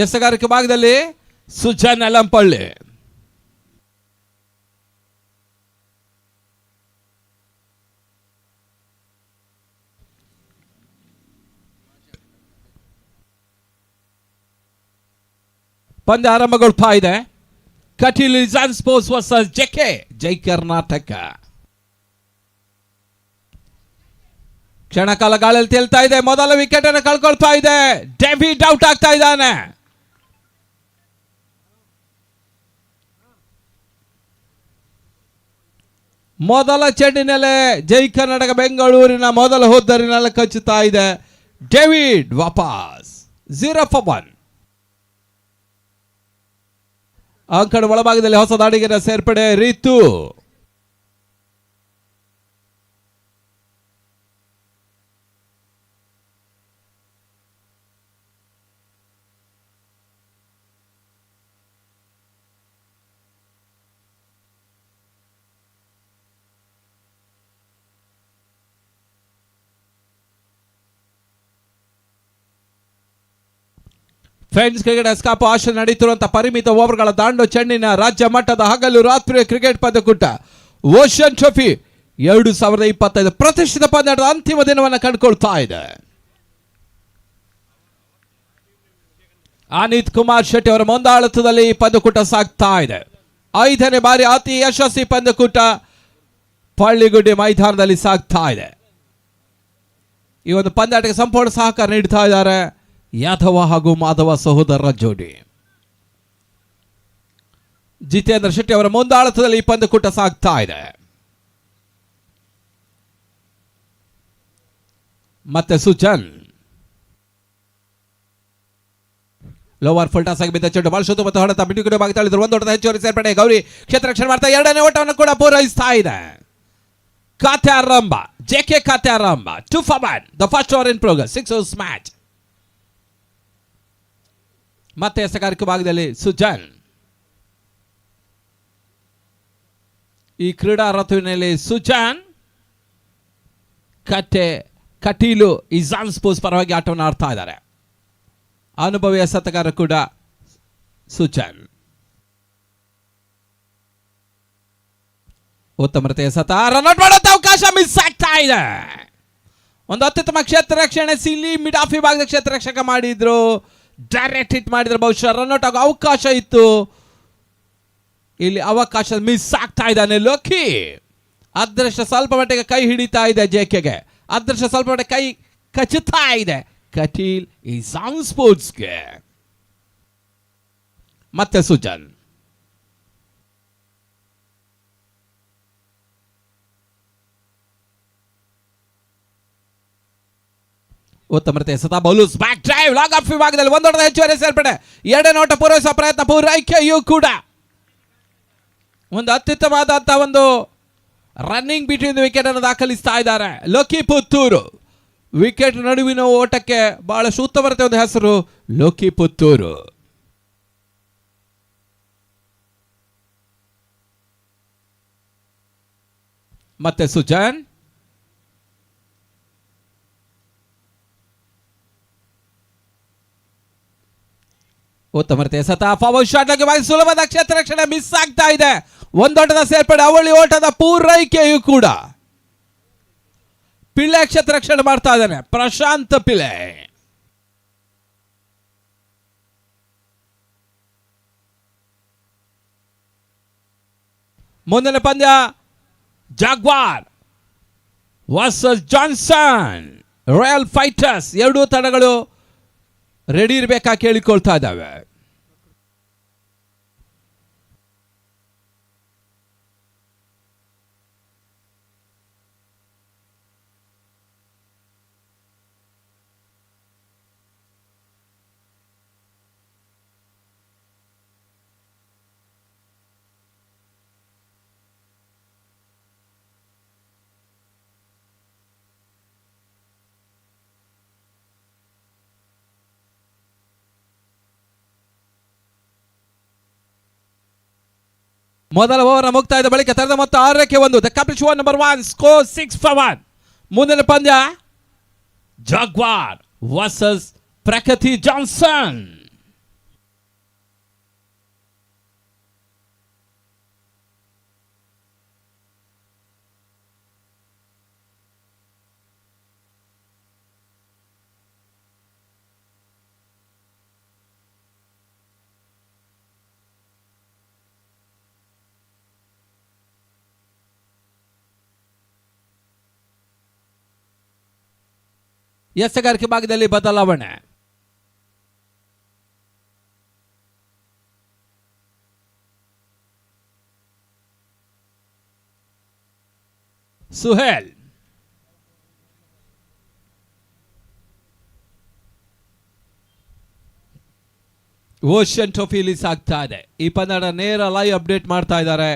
ಎಸಗಾರಿಕೆ ಭಾಗದಲ್ಲಿ ಸುಜನ್ ಅಲಂಪಳ್ಳಿ. ಪಂದ್ಯ ಆರಂಭಗೊಳ್ತಾ ಇದೆ. Kateel Ijan sports versus JK ಜೈ ಕರ್ನಾಟಕ. ಕ್ಷಣಕಾಲ ಗಾಳಿಯಲ್ಲಿ ತೇಲ್ತಾ ಇದೆ. ಮೊದಲ ವಿಕೆಟ್ ಅನ್ನು ಕಳ್ಕೊಳ್ತಾ ಇದೆ. ಡೇವಿಡ್ ಔಟ್ ಆಗ್ತಾ ಇದ್ದಾನೆ. ಮೊದಲ ಚೆಂಡಿನಲ್ಲೇ ಜೈ ಕರ್ನಾಟಕ ಬೆಂಗಳೂರಿನ ಮೊದಲ ಹೋದ್ದರಿನೆಲ್ಲ ಕಚ್ಚುತ್ತಾ ಇದೆ. ಡೇವಿಡ್ ವಾಪಸ್ 0 for 1. ಅಂಕಣ ಒಳಭಾಗದಲ್ಲಿ ಹೊಸ ದಾಡಿಗರ ಸೇರ್ಪಡೆ ರೀತು. ಫ್ರೆಂಡ್ಸ್ ಕ್ರಿಕೆಟ್ ಎಸ್ಕಾಪ್ ಆಶೆ ನಡೆಯುತ್ತಿರುವಂತಹ ಪರಿಮಿತ ಓವರ್ಗಳ ದಾಂಡು ಚೆಂಡಿನ ರಾಜ್ಯ ಮಟ್ಟದ ಹಗಲು ರಾತ್ರಿ ಕ್ರಿಕೆಟ್ ಪಂದ್ಯಕೂಟ ಓಷನ್ ಟ್ರೋಫಿ 2025 ಪ್ರತಿಷ್ಠಿತ ಪಂದ್ಯದ ಅಂತಿಮ ದಿನವನ್ನು ಕಂಡುಕೊಳ್ತಾ ಇದೆ. ಅನಿತ್ ಕುಮಾರ್ ಶೆಟ್ಟಿ ಅವರ ಮುಂದಾಳತ್ವದಲ್ಲಿ ಈ ಪಂದ್ಯಕೂಟ ಸಾಗ್ತಾ ಇದೆ. 5ನೇ ಬಾರಿ ಅತಿ ಯಶಸ್ವಿ ಪಂದ್ಯಕೂಟ ಪಳ್ಳಿಗುಡ್ಡೆ ಮೈದಾನದಲ್ಲಿ ಸಾಗ್ತಾ ಇದೆ. ಈ ಒಂದು ಪಂದ್ಯಾಟಕ್ಕೆ ಸಂಪೂರ್ಣ ಸಹಕಾರ ನೀಡ್ತಾ ಇದ್ದಾರೆ ಯಾದವ ಹಾಗೂ ಮಾಧವ ಸಹೋದರರ ಜೋಡಿ. ಜಿತೇಂದ್ರ ಶೆಟ್ಟಿ ಅವರ ಮುಂದಾಳತ್ವದಲ್ಲಿ ಈ ಪಂದ್ಯಕೂಟ ಸಾಗ್ತಾ ಇದೆ. ಮತ್ತೆ ಸುಜನ್ ಲೋವರ್ ಫುಲ್ ಟಾಸ್ ಆಗಿ ಬಿದ್ದ ಚೆಂಡು ಬಾಲ್ ಶೋತು ಮತ್ತು ಹೊಡೆತ ಬಿಡುಗಡೆ ಭಾಗದಲ್ಲಿದ್ದರು. ಒಂದು ಹೊಡೆದ ಹೆಚ್ಚುವರಿ ಸೇರ್ಪಡೆ ಗೌರಿ ಕ್ಷೇತ್ರ ರಕ್ಷಣೆ ಮಾಡ್ತಾ 2ನೇ ಓಟವನ್ನು ಕೂಡ ಪೂರೈಸ್ತಾ ಇದೆ. ಖಾತೆ ಆರಂಭ ಜೆಕೆ ಖಾತೆ ಆರಂಭ 2 for 1. The first over in progress 6 overs match. ಮತ್ತೆ ಎಸಗಾರಿಕೆ ಭಾಗದಲ್ಲಿ ಸುಜನ್. ಈ ಕ್ರೀಡಾ ಋತುವಿನಲ್ಲಿ ಸುಜನ್ ಕಟೀಲು ಇಜಾನ್ ಸ್ಪೋರ್ಟ್ಸ್ ಪರವಾಗಿ ಆಟವನ್ನು ಆಡ್ತಾ ಇದ್ದಾರೆ. ಅನುಭವಿ ಎಸೆತಗಾರ ಕೂಡ ಸುಜನ್. ಉತ್ತಮ ರೀತಿಯ ಎಸೆತ, ರನ್ಔಟ್ ಮಾಡುವಂತ ಅವಕಾಶ ಮಿಸ್ ಆಗ್ತಾ ಇದೆ. ಒಂದು ಅತ್ಯುತ್ತಮ ಕ್ಷೇತ್ರ ರಕ್ಷಣೆ ಸಿಲಿ ಮಿಡ್ ಆಫ್ ವಿಭಾಗದ ಕ್ಷೇತ್ರ ರಕ್ಷಕ ಮಾಡಿದ್ರು. ಡೈರೆಕ್ಟ್ ಹಿಟ್ ಮಾಡಿದ್ರೆ ಬಹುಶಃ ರನ್ಔಟ್ ಆಗೋ ಅವಕಾಶ ಇತ್ತು. ಇಲ್ಲಿ ಅವಕಾಶ ಮಿಸ್ ಆಗ್ತಾ ಇದ್ದಾನೆ ಲೋಕಿ. ಅದೃಷ್ಟ ಸ್ವಲ್ಪ ಮಟ್ಟಿಗೆ ಕೈ ಹಿಡಿತಾ ಇದೆ ಜೆಕೆಗೆ. ಅದೃಷ್ಟ ಸ್ವಲ್ಪ ಮಟ್ಟಿಗೆ ಕೈ ಕಚ್ಚುತ್ತಾ ಇದೆ ಕಟೀಲ್ ಇಜಾನ್ ಸ್ಪೋರ್ಟ್ಸ್ಗೆ. ಮತ್ತೆ ಸುಜನ್ ಉತ್ತಮ ರೀತಿಯ ಸತಾ bowlers back drive long off ವಿಭಾಗದಲ್ಲಿ ಒಂದು ಹೊಡೆದ ಹೆಚ್ಚುವರಿ ಸೇರ್ಪಡೆ. 2ನೇ ಓಟ ಪೂರೈಸುವ ಪ್ರಯತ್ನ ಪೂರೈಕೆಯೂ ಕೂಡ ಒಂದು ಅತ್ಯುತ್ತಮವಾದಂತಹ ಒಂದು ರನ್ನಿಂಗ್ ಬಿಟ್ವೀನ್ ವಿಕೆಟ್ ಅನ್ನು ದಾಖಲಿಸ್ತಾ ಇದ್ದಾರೆ ಲೋಕಿ ಪುತ್ತೂರು. ವಿಕೆಟ್ ನಡುವಿನ ಓಟಕ್ಕೆ ಬಹಳಷ್ಟು ಉತ್ತಮ ರೀತಿಯ ಒಂದು ಹೆಸರು ಲೋಕಿ ಪುತ್ತೂರು. ಮತ್ತೆ ಸುಜನ್ ಉತ್ತಮ ರೀತಿಯ ಸತ ಫಾರ್ವರ್ಡ್ ಶಾಟ್ ಆಗಿ ಸುಲಭದ ಕ್ಷೇತ್ರ ರಕ್ಷಣೆ ಮಿಸ್ ಆಗ್ತಾ ಇದೆ. ಒಂದೋಟದ ಸೇರ್ಪಡೆ ಅವಳಿ ಓಟದ ಪೂರೈಕೆಯೂ ಕೂಡ. ಪಿಳ್ಳೆ ಕ್ಷೇತ್ರ ರಕ್ಷಣೆ ಮಾಡ್ತಾ ಇದ್ದಾನೆ ಪ್ರಶಾಂತ್ ಪಿಳ್ಳೆ. ಮುಂದಿನ ಪಂದ್ಯ Jaguar versus Johnson royal fighters. ಎರಡೂ ತಂಡಗಳು ರೆಡಿ ಇರಬೇಕಾ ಕೇಳಿಕೊಳ್ತಾ ಇದ್ದಾವೆ. ಮೊದಲ ಓವರ್ ಮುಕ್ತಾಯದ ಬಳಿಕ ತರದ ಮೊತ್ತ 6ಕ್ಕೆ 1. ದ ಕಾಪಿಶ್ 1 ನಂಬರ್ 1 ಸ್ಕೋರ್ 6 for 1. ಮುಂದಿನ ಪಂದ್ಯ ಜಾಗ್ವಾರ್ ವರ್ಸಸ್ ಪ್ರಕೃತಿ ಜಾನ್ಸನ್. ಎಸೆಗಾರಿಕೆ ಭಾಗದಲ್ಲಿ ಬದಲಾವಣೆ. ಸುಹೇಲ್ ಓಷನ್ ಟ್ರೋಫಿ ರಿಲೀಸ್ ಆಗ್ತಾ ಇದೆ. ಈ ಪಂದ್ಯದ ನೇರ ಲೈವ್ ಅಪ್ಡೇಟ್ ಮಾಡ್ತಾ ಇದ್ದಾರೆ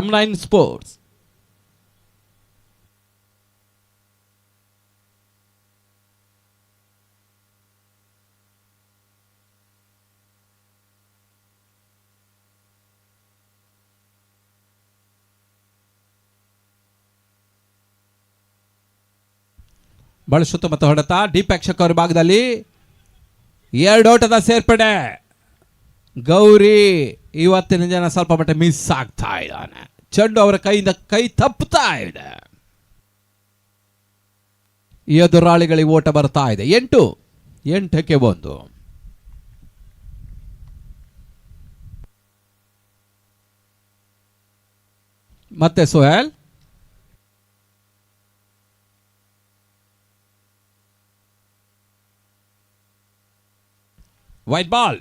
M9 ಸ್ಪೋರ್ಟ್ಸ್. ಬಹಳ ಸುತ್ತಮುತ್ತ ಹೊಡೆತ. ಡಿ ಪ್ರೇಕ್ಷಕ ಅವರ ಭಾಗದಲ್ಲಿ 2 ಓಟದ ಸೇರ್ಪಡೆ. ಗೌರಿ ಇವತ್ತಿನ ಜನ ಸ್ವಲ್ಪ ಮಟ್ಟ ಮಿಸ್ ಆಗ್ತಾ ಇದ್ದಾನೆ. ಚೆಂಡು ಅವರ ಕೈಯಿಂದ ಕೈ ತಪ್ಪುತ್ತಾ ಇದೆ. ಎದುರಾಳಿಗಳಿಗೆ ಓಟ ಬರ್ತಾ ಇದೆ. 8ಕ್ಕೆ 1. ಮತ್ತೆ ಸುಹೇಲ್ ವೈಟ್ ಬಾಲ್.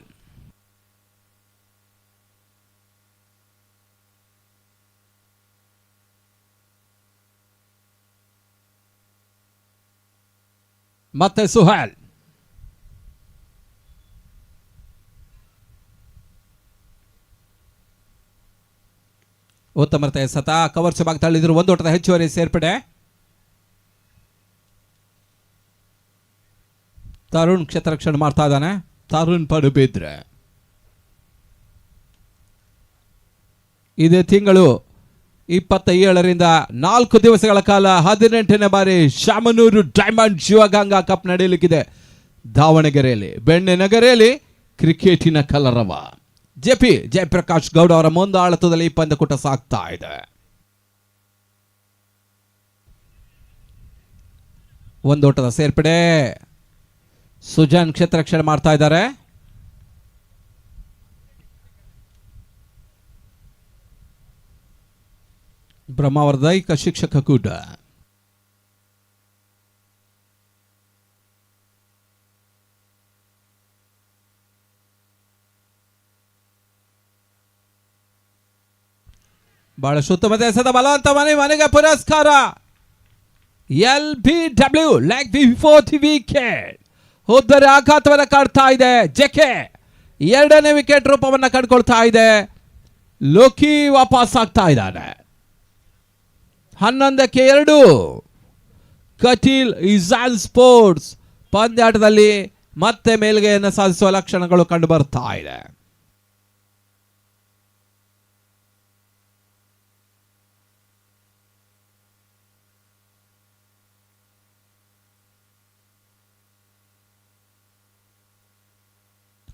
ಮತ್ತೆ ಸುಹೇಲ್. ಉತ್ತಮ ಸತ ಕವರ್ಸ್ ಭಾಗ ತಳ್ಳಿದ್ರು. 1 ಓಟದ ಹೆಚ್ಚುವರಿ ಸೇರ್ಪಡೆ. ತರುಣ್ ಕ್ಷೇತ್ರ ರಕ್ಷಣೆ ಮಾಡ್ತಾ ಇದ್ದಾನೆ. ತರುಣ್ ಪಡುಬಿದ್ರೆ ಇದೇ ತಿಂಗಳು 27ರಿಂದ 4 ದಿವಸಗಳ ಕಾಲ 18ನೇ ಬಾರಿ ಶಾಮನೂರು ಡೈಮಂಡ್ ಶಿವಗಂಗಾ ಕಪ್ ನಡೆಯಲಿಕ್ಕಿದೆ ದಾವಣಗೆರೆಯಲ್ಲಿ. ಬೆಣ್ಣೆನಗರಿಯಲ್ಲಿ ಕ್ರಿಕೆಟಿನ ಕಲರವ. ಜೆಪಿ ಜಯಪ್ರಕಾಶ್ ಗೌಡ ಅವರ ಮುಂದಾಳತ್ವದಲ್ಲಿ ಈ ಪಂದ್ಯಕೂಟ ಸಾಗ್ತಾ ಇದೆ. 1 ಓಟದ ಸೇರ್ಪಡೆ. ಸುಜಾನ್ ಕ್ಷೇತ್ರ ರಕ್ಷಣೆ ಮಾಡ್ತಾ ಇದ್ದಾರೆ. ಬ್ರಹ್ಮಾವರ್ಧೈಕ ಶಿಕ್ಷಕ ಕೂಡ. ಬಹಳ ಸುತ್ತಮುತ್ತ ಎಸೆದ ಬಲವಂತ ಮನೆಗೆ ಪುರಸ್ಕಾರ. LBW leg before the wicket. ಉದ್ದರೆ ಆಘಾತವನ್ನು ಕಾಡ್ತಾ ಇದೆ. ಜೆಕೆ 2ನೇ ವಿಕೆಟ್ ರೂಪವನ್ನು ಕಂಡುಕೊಳ್ತಾ ಇದೆ. ಲೋಕಿ ವಾಪಸ್ ಆಗ್ತಾ ಇದ್ದಾನೆ. 11ಕ್ಕೆ 2. ಕಟೀಲ್ ಇಜಾನ್ ಸ್ಪೋರ್ಟ್ಸ್ ಪಂದ್ಯಾಟದಲ್ಲಿ ಮತ್ತೆ ಮೇಲ್ಗೆಯನ್ನು ಸಾಧಿಸುವ ಲಕ್ಷಣಗಳು ಕಂಡು ಬರ್ತಾ ಇದೆ.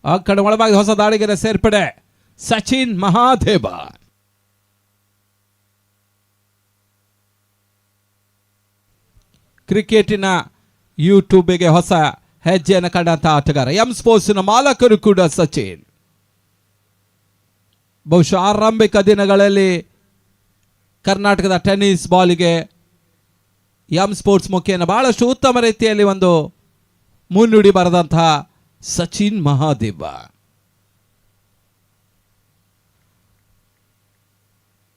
ಆ ಕಡೆ ಒಳಭಾಗದ ಹೊಸ ದಾಳಿಗರ ಸೇರ್ಪಡೆ. ಸಚಿನ್ ಮಹಾದೇವ. ಕ್ರಿಕೆಟಿನ ಯೂಟ್ಯೂಬ್ಗೆ ಹೊಸ ಹೆಜ್ಜೆಯನ್ನು ಕಂಡಂತಹ ಆಟಗಾರ. M ಸ್ಪೋರ್ಟ್ಸ್ನ ಮಾಲಕರು ಕೂಡ ಸಚಿನ್. ಬಹುಶಃ ಆರಂಭಿಕ ದಿನಗಳಲ್ಲಿ ಕರ್ನಾಟಕದ ಟೆನ್ನಿಸ್ ಬಾಲಿಗೆ M ಸ್ಪೋರ್ಟ್ಸ್ ಮುಖೇನ ಬಹಳಷ್ಟು ಉತ್ತಮ ರೀತಿಯಲ್ಲಿ ಒಂದು ಮುನ್ನುಡಿ ಬರೆದಂತಹ ಸಚಿನ್ ಮಹಾದೇವ.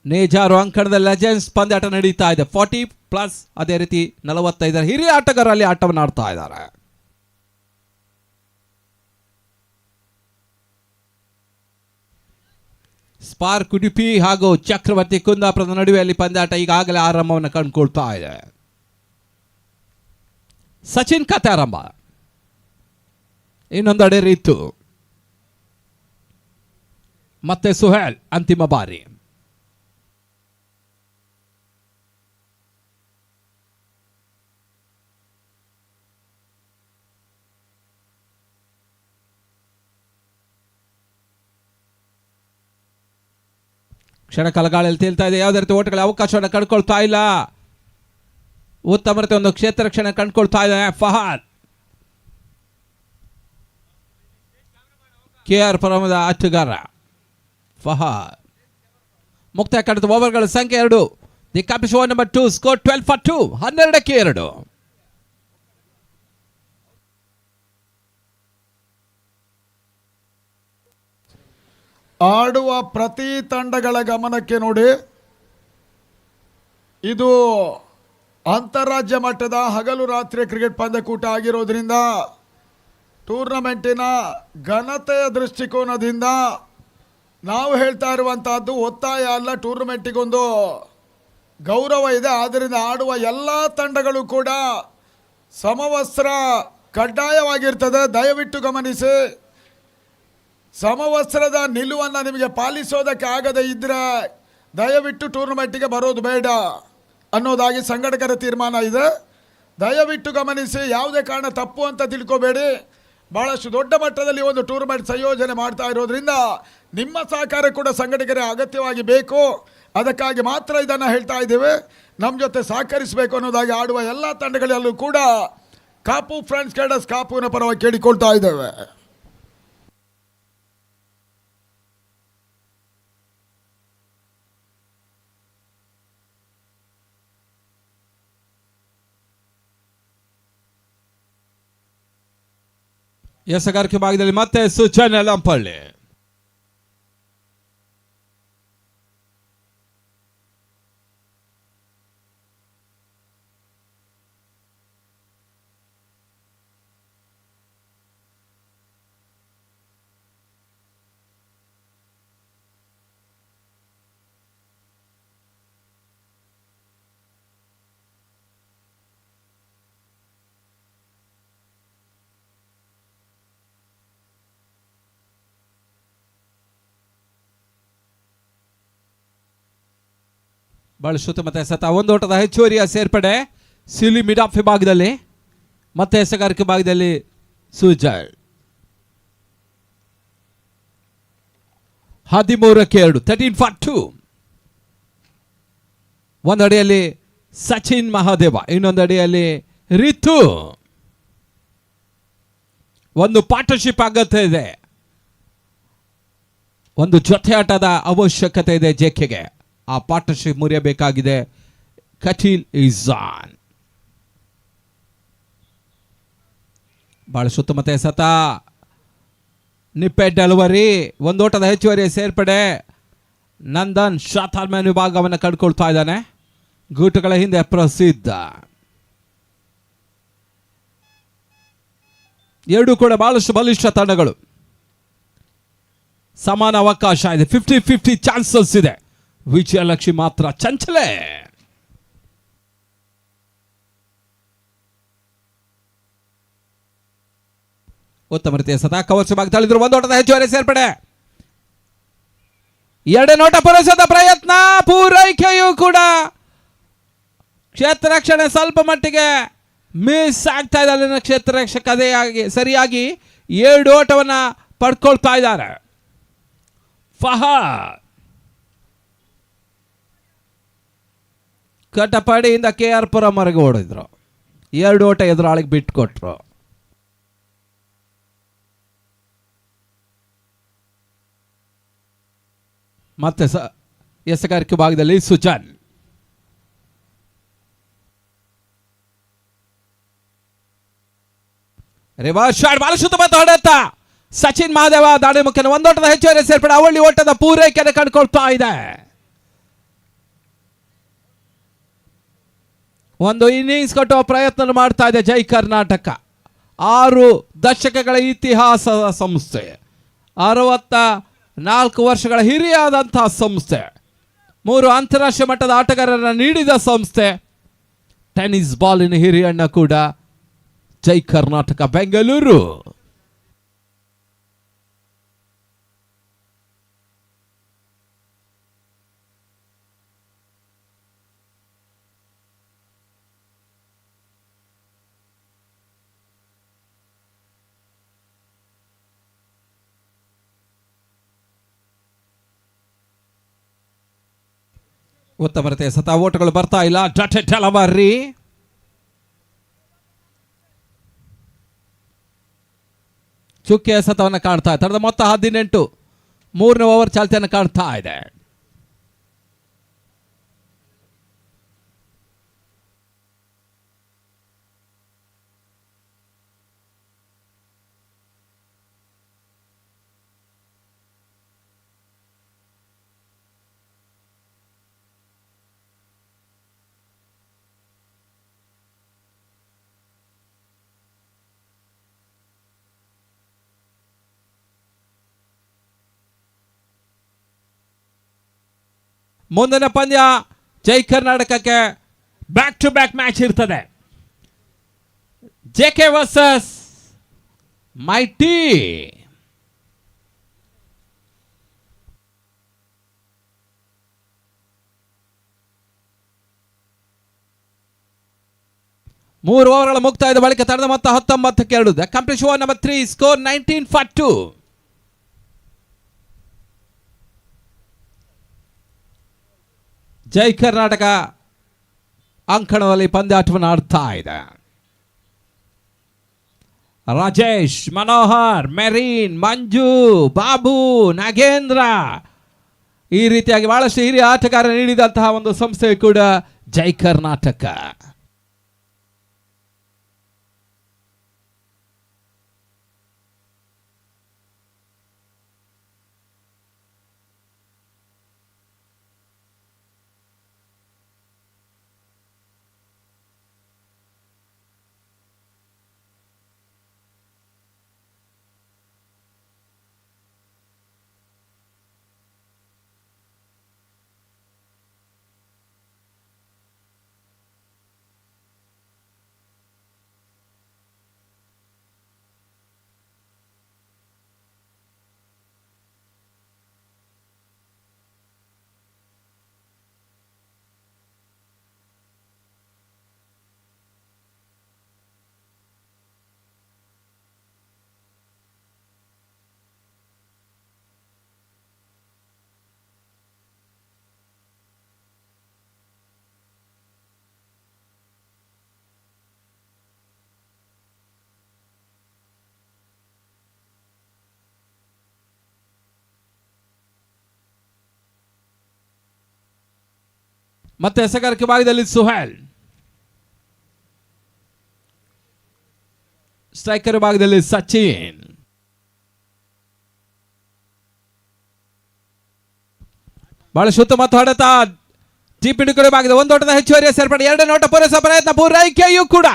ನೇಜಾರು ಅಂಕಣದ ಲೆಜೆಂಡ್ಸ್ ಪಂದ್ಯಾಟ ನಡೀತಾ ಇದೆ. 40+, ಅದೇ ರೀತಿ 45 ಹಿರಿಯ ಆಟಗಾರರಲ್ಲಿ ಆಟವನ್ನು ಆಡ್ತಾ ಇದ್ದಾರೆ. ಸ್ಪಾರ್ಕ್ ಉಡುಪಿ ಹಾಗೂ ಚಕ್ರವರ್ತಿ ಕುಂದಾಪುರದ ನಡುವೆಯಲ್ಲಿ ಪಂದ್ಯಾಟ ಈಗಾಗಲೇ ಆರಂಭವನ್ನು ಕಂಡುಕೊಳ್ತಾ ಇದೆ. ಸಚಿನ್ ಕತೆ ಆರಂಭ. ಇನ್ನೊಂದೆಡೆ ರೀತು. ಮತ್ತೆ ಸುಹೇಲ್ ಅಂತಿಮ ಬಾರಿ. ಕ್ಷಣ ಕಾಲಗಾಳಿಯಲ್ಲಿ ತೇಲ್ತಾ ಇದೆ. ಯಾವುದೇ ರೀತಿ ಓಟಗಳ ಅವಕಾಶವನ್ನು ಕಂಡುಕೊಳ್ತಾ ಇಲ್ಲ. ಉತ್ತಮ ರೀತಿ ಒಂದು ಕ್ಷೇತ್ರ ರಕ್ಷಣೆ ಕಂಡುಕೊಳ್ತಾ ಇದ್ದಾನೆ ಫಹಾದ್. KR ಪರಮದ ಆಟಗಾರ ಫಹಾದ್. ಮುಕ್ತಾಯ ಕಂಡ ಓವರ್ಗಳ ಸಂಖ್ಯೆ 2. The captain over number 2 score 12 for 2. 12ಕ್ಕೆ 2. ಆಡುವ ಪ್ರತಿ ತಂಡಗಳ ಗಮನಕ್ಕೆ ನೋಡಿ, ಇದು ಅಂತಾರಾಜ್ಯ ಮಟ್ಟದ ಹಗಲು ರಾತ್ರಿ ಕ್ರಿಕೆಟ್ ಪಂದ್ಯಕೂಟ ಆಗಿರೋದ್ರಿಂದ ಟೂರ್ನಮೆಂಟಿನ ಘನತೆಯ ದೃಷ್ಟಿಕೋನದಿಂದ ನಾವು ಹೇಳ್ತಾ ಇರುವಂತಹದ್ದು ಒತ್ತಾಯ ಅಲ್ಲ, ಟೂರ್ನಮೆಂಟಿಗೊಂದು ಗೌರವ ಇದೆ. ಆದ್ದರಿಂದ ಆಡುವ ಎಲ್ಲ ತಂಡಗಳು ಕೂಡ ಸಮವಸ್ತ್ರ ಕಡ್ಡಾಯವಾಗಿರ್ತದೆ. ದಯವಿಟ್ಟು ಗಮನಿಸಿ, ಸಮವಸ್ತ್ರದ ನಿಲುವನ್ನು ನಿಮಗೆ ಪಾಲಿಸೋದಕ್ಕೆ ಆಗದೇ ಇದ್ದರೆ ದಯವಿಟ್ಟು ಟೂರ್ನಮೆಂಟಿಗೆ ಬರೋದು ಬೇಡ ಅನ್ನೋದಾಗಿ ಸಂಘಟಕರ ತೀರ್ಮಾನ ಇದೆ. ದಯವಿಟ್ಟು ಗಮನಿಸಿ, ಯಾವುದೇ ಕಾರಣ ತಪ್ಪು ಅಂತ ತಿಳ್ಕೋಬೇಡಿ. ಭಾಳಷ್ಟು ದೊಡ್ಡ ಮಟ್ಟದಲ್ಲಿ ಒಂದು ಟೂರ್ನಮೆಂಟ್ ಸಂಯೋಜನೆ ಮಾಡ್ತಾ ಇರೋದ್ರಿಂದ ನಿಮ್ಮ ಸಹಕಾರ ಕೂಡ ಸಂಘಟಕರೇ ಅಗತ್ಯವಾಗಿ ಬೇಕು. ಅದಕ್ಕಾಗಿ ಮಾತ್ರ ಇದನ್ನು ಹೇಳ್ತಾ ಇದ್ದೇವೆ. ನಮ್ಮ ಜೊತೆ ಸಹಕರಿಸಬೇಕು ಅನ್ನೋದಾಗಿ ಆಡುವ ಎಲ್ಲ ತಂಡಗಳಲ್ಲೂ ಕೂಡ ಕಾಪು ಫ್ರೆಂಡ್ಸ್ ಕೇಡರ್ಸ್ ಕಾಪುವಿನ ಪರವಾಗಿ ಕೇಳಿಕೊಳ್ತಾ ಇದ್ದೇವೆ. ಎಸಗಾರಿಕೆ ಭಾಗದಲ್ಲಿ ಮತ್ತೆ ಸುಜನ್ ಯಲಂಪಳ್ಳಿ. ಬಳಸುತ್ತ ಮತ್ತೆ ಸತ ಒಂದು ಓಟದ ಹೆಚ್ಚುವರಿಯ ಸೇರ್ಪಡೆ ಸಿಲಿ ಮಿಡ್ ಆಫ್ ವಿಭಾಗದಲ್ಲಿ ಮತ್ತೆ ಎಸಗಾರಿಕೆ ಭಾಗದಲ್ಲಿ ಸುಜಯ್. 13ಕ್ಕೆ 2. 13 ಫಾರ್ 2. ಒಂದು ಅಡಿಯಲ್ಲಿ ಸಚಿನ್ ಮಹಾದೇವ, ಇನ್ನೊಂದು ಅಡಿಯಲ್ಲಿ ರಿತು. ಒಂದು ಪಾರ್ಟ್ನರ್ಶಿಪ್ ಅಗತ್ಯ ಇದೆ, ಒಂದು ಜೊತೆ ಆಟದ ಅವಶ್ಯಕತೆ ಇದೆ ಜೆಕೆಗೆ. ಆ ಪಾರ್ಟ್ನರ್ಶಿಪ್ ಮುರಿಯಬೇಕಾಗಿದೆ. ಕಟೀಲ್ ಇಜಾನ್ ಬಹಳ ಸುತ್ತಮುತ್ತ ಸತ ನಿಪ್ಪೆ ಡೆಲಿವರಿ, ಒಂದು ಓಟದ ಹೆಚ್ಚುವರಿ ಸೇರ್ಪಡೆ. ನಂದನ್ ಶಾತಾಲ್ಮ್ಯಾನ್ ವಿಭಾಗವನ್ನು ಕಂಡುಕೊಳ್ತಾ ಇದ್ದಾನೆ. ಗೂಟುಗಳ ಹಿಂದೆ ಪ್ರಸಿದ್ಧ. ಎರಡೂ ಕೂಡ ಬಹಳಷ್ಟು ಬಲಿಷ್ಠ ತಂಡಗಳು. ಸಮಾನ ಅವಕಾಶ ಇದೆ, 50-50 ಚಾನ್ಸಸ್ ಇದೆ. ವಿಜಯಲಕ್ಷ್ಮಿ ಮಾತ್ರ ಚಂಚಲೆ. ಉತ್ತಮ ರೀತಿಯ ಸದಾ ಕವಚ ಭಾಗ ತಳಿದ್ರು. ಒಂದು ಓಟದ ಹೆಚ್ಚುವರಿ ಸೇರ್ಪಡೆ. ಎರಡನೇ ನೋಟ ಪೂರೈಸದ ಪ್ರಯತ್ನ, ಪೂರೈಕೆಯೂ ಕೂಡ ಕ್ಷೇತ್ರ ರಕ್ಷಣೆ ಸ್ವಲ್ಪ ಮಟ್ಟಿಗೆ ಮಿಸ್ ಆಗ್ತಾ ಇದೆ. ಅಲ್ಲಿನ ಕ್ಷೇತ್ರ ರಕ್ಷಕ ಅದೇ ಸರಿಯಾಗಿ 7 ಓಟವನ್ನ ಪಡ್ಕೊಳ್ತಾ ಇದ್ದಾರೆ. Fahad ಕಟಪಾಡಿಯಿಂದ KR ಪುರಂವರೆಗೆ ಓಡಿದ್ರು. 2 ಓಟ ಎದುರಾಳಿಗೆ ಬಿಟ್ಕೊಟ್ರು. ಮತ್ತೆ ಎಸಗಾರಿಕೆ ಭಾಗದಲ್ಲಿ ಸುಜನ್. ರಿವರ್ಸ್ ಶಾಟ್, ಬಾಲ ಸುತ್ತಮುತ್ತ ಹೊಡೆತ ಸಚಿನ್ ಮಹಾದೇವ ದಾಳಿ ಮುಖ್ಯನ. ಒಂದು ಓಟದ ಹೆಚ್ಚುವರಿ ಸೇರ್ಪಡೆ, ಅವಳಿ ಓಟದ ಪೂರೈಕೆಯನ್ನು ಕಂಡುಕೊಳ್ತಾ ಇದೆ. ಒಂದು ಇನ್ನಿಂಗ್ಸ್ ಕಟ್ಟುವ ಪ್ರಯತ್ನ ಮಾಡ್ತಾ ಇದೆ ಜೈ ಕರ್ನಾಟಕ. 6 ದಶಕಗಳ ಇತಿಹಾಸದ ಸಂಸ್ಥೆ, 64 ವರ್ಷಗಳ ಹಿರಿಯಾದಂತಹ ಸಂಸ್ಥೆ, 3 ಅಂತಾರಾಷ್ಟ್ರೀಯ ಮಟ್ಟದ ಆಟಗಾರರನ್ನು ನೀಡಿದ ಸಂಸ್ಥೆ, ಟೆನ್ನಿಸ್ ಬಾಲಿನ ಹಿರಿಯಣ್ಣ ಕೂಡ ಜೈ ಕರ್ನಾಟಕ ಬೆಂಗಳೂರು. ಉತ್ತಮ ರೀತಿಯ ಸತ ಓಟಗಳು ಬರ್ತಾ ಇಲ್ಲ. ಡಾಟೆಡ್ ಅಲವಾರಿ ಚುಕ್ಕಿಯ ಸತವನ್ನು ಕಾಣ್ತಾ ಇದೆ. ತರದ ಮೊತ್ತ 18. 3ನೇ ಓವರ್ ಚಾಲ್ತಿಯನ್ನು ಕಾಣ್ತಾ ಇದೆ. ಮುಂದಿನ ಪಂದ್ಯ ಜೈ ಕರ್ನಾಟಕಕ್ಕೆ ಬ್ಯಾಕ್ ಟು ಬ್ಯಾಕ್ ಮ್ಯಾಚ್ ಇರ್ತದೆ. JK versus mighty. ಮೂರು ಓವರ್ಗಳ ಮುಕ್ತಾಯದ ಬಳಿಕ ತಡೆದ ಮೊತ್ತ 19ಕ್ಕೆ 2. The complete over number 3 score 19-2. ಜೈ ಕರ್ನಾಟಕ ಅಂಕಣದಲ್ಲಿ ಪಂದ್ಯಾಟವನ್ನು ಆಡ್ತಾ ಇದೆ. ರಾಜೇಶ್, ಮನೋಹರ್, ಮೆರೀನ್, ಮಂಜು, ಬಾಬು, ನಾಗೇಂದ್ರ ಈ ರೀತಿಯಾಗಿ ಬಹಳಷ್ಟು ಹಿರಿಯ ಆಟಗಾರ ನೀಡಿದಂತಹ ಒಂದು ಸಂಸ್ಥೆ ಕೂಡ ಜೈ ಕರ್ನಾಟಕ. ಮತ್ತೆ ಎಸೆಗಾರಿಕೆ ಭಾಗದಲ್ಲಿ ಸುಹೇಲ್, ಸ್ಟ್ರೈಕರ್ ಭಾಗದಲ್ಲಿ ಸಚಿನ್, ಬಹಳ ಉತ್ತಮ ಹೊಡೆತ. ಟೀಪ್ ಇಂಡಿಕಡೆ ಭಾಗದ ಒಂದು ಓಟದ ಹೆಚ್ಚುವರಿಯ ಸೇರ್ಪಡೆ, 2 ಓಟ ಪೂರೈಸುವ ಪ್ರಯತ್ನ ಪೂರೈಕೆಯೂ ಕೂಡ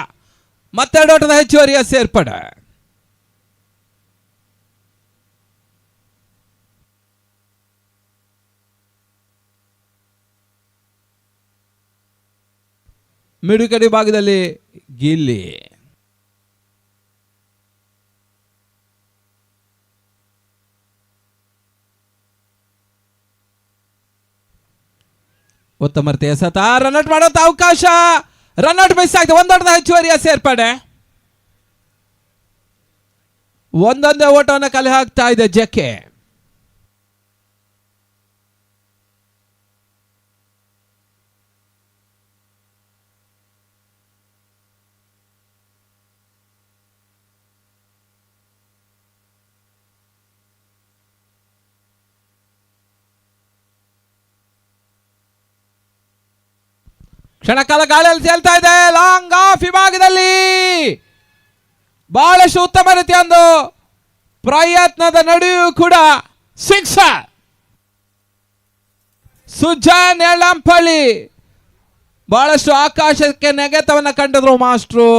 ಮತ್ತೆ 2 ಓಟದ ಹೆಚ್ಚುವರಿಯ ಸೇರ್ಪಡೆ. ಮಿಡುಕಡಿ ಭಾಗದಲ್ಲಿ ಗಿಲ್ಲಿ, ಉತ್ತಮ ರೀತಿಯ ಸತ. ರನ್ಔಟ್ ಮಾಡುವಂತ ಅವಕಾಶ, ರನ್ಔಟ್ ಮಿಸ್ ಆಗಿದೆ. 1 ಓಟದ ಹೆಚ್ಚುವರಿಯ ಸೇರ್ಪಡೆ, ಒಂದೊಂದೇ ಓಟವನ್ನು ಕಲೆ ಹಾಕ್ತಾ ಇದೆ ಜೆಕೆ. ಕ್ಷಣಕಾಲ ಗಾಳಿಯಲ್ಲಿ ತೇಲ್ತಾ ಇದೆ. ಲಾಂಗ್ ಆಫ್ ವಿಭಾಗದಲ್ಲಿ ಬಹಳಷ್ಟು ಉತ್ತಮ ರೀತಿಯ ಒಂದು ಪ್ರಯತ್ನದ ನಡುವೆಯೂ ಕೂಡ ಸಿಕ್ಸರ್. ಸುಜಾನ್ ಯಳ್ಳಂಪಳ್ಳಿ ಬಹಳಷ್ಟು ಆಕಾಶಕ್ಕೆ ನೆಗೆತವನ್ನು ಕಂಡಿದ್ರು ಮಾಸ್ಟ್ರು,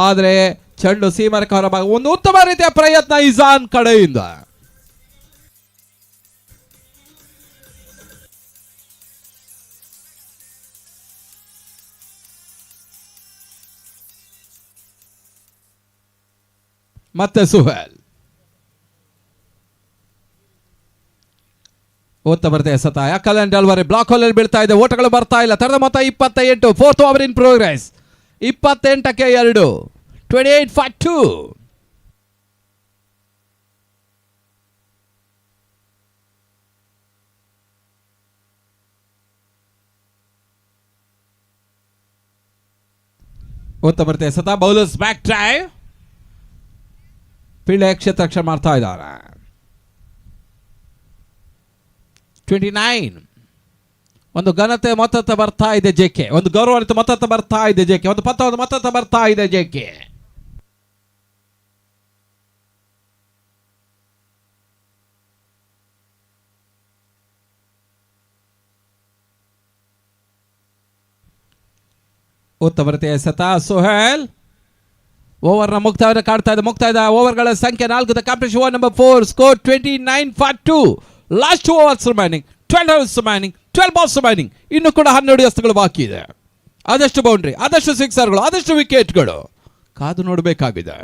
ಆದರೆ ಚೆಂಡು ಸೀಮರಕ ಹೊರಭಾಗ. ಒಂದು ಉತ್ತಮ ರೀತಿಯ ಪ್ರಯತ್ನ ಇಜಾನ್ ಕಡೆಯಿಂದ. ಮತ್ತೆ ಸುಹೇಲ್ ಉತ್ತಮ ರೀತಿಯ ಸತ. ಯಾಕಲೆಂಡ್ ಅಲ್ವರೆ ಬ್ಲಾಕ್ ಹೋಲ್ ಬೀಳ್ತಾ ಇದೆ, ಓಟಗಳು ಬರ್ತಾ ಇಲ್ಲ. ತರದ ಮೊತ್ತ 28. 4th over in progress. 28ಕ್ಕೆ 2. 28-2. ಓದ್ತಾ ಬರ್ತೆ ಸತಾ ಬೌಲರ್ಸ್ ಬ್ಯಾಕ್ ಡ್ರೈವ್. ಪಿಳ್ಳೆ ಕ್ಷೇತ್ರ ರಕ್ಷಣೆ ಮಾಡ್ತಾ ಇದ್ದಾರೆ. 29 ಒಂದು ಘನತೆ ಮೊತ್ತ ಬರ್ತಾ ಇದೆ ಜೆಕೆ. ಒಂದು ಗೌರವಾನ್ವಿತ ಮೊತ್ತ ಬರ್ತಾ ಇದೆ ಜೆಕೆ. ಒಂದು ಪತ್ತವಾದ ಮೊತ್ತ ಬರ್ತಾ ಇದೆ ಜೆಕೆ. ಓದ್ತಾ ಬರುತ್ತೆ ಸತಾ ಸೋಹೆಲ್. ಓವರ್ನ ಮುಕ್ತಾಯವನ್ನು ಕಾಡ್ತಾ ಇದೆ. ಮುಕ್ತಾಯದ ಓವರ್ಗಳ ಸಂಖ್ಯೆ 4. The competition over number 4. Score 29 for 2. Last 2 overs remaining. 12 overs remaining. 12 balls remaining. ಇನ್ನು ಕೂಡ 12 ಎಸೆತಗಳು ಬಾಕಿ ಇದೆ. ಆದಷ್ಟು ಬೌಂಡ್ರಿ, ಆದಷ್ಟು ಸಿಕ್ಸರ್ಗಳು, ಆದಷ್ಟು ವಿಕೆಟ್ಗಳು ಕಾದು ನೋಡಬೇಕಾಗಿದೆ.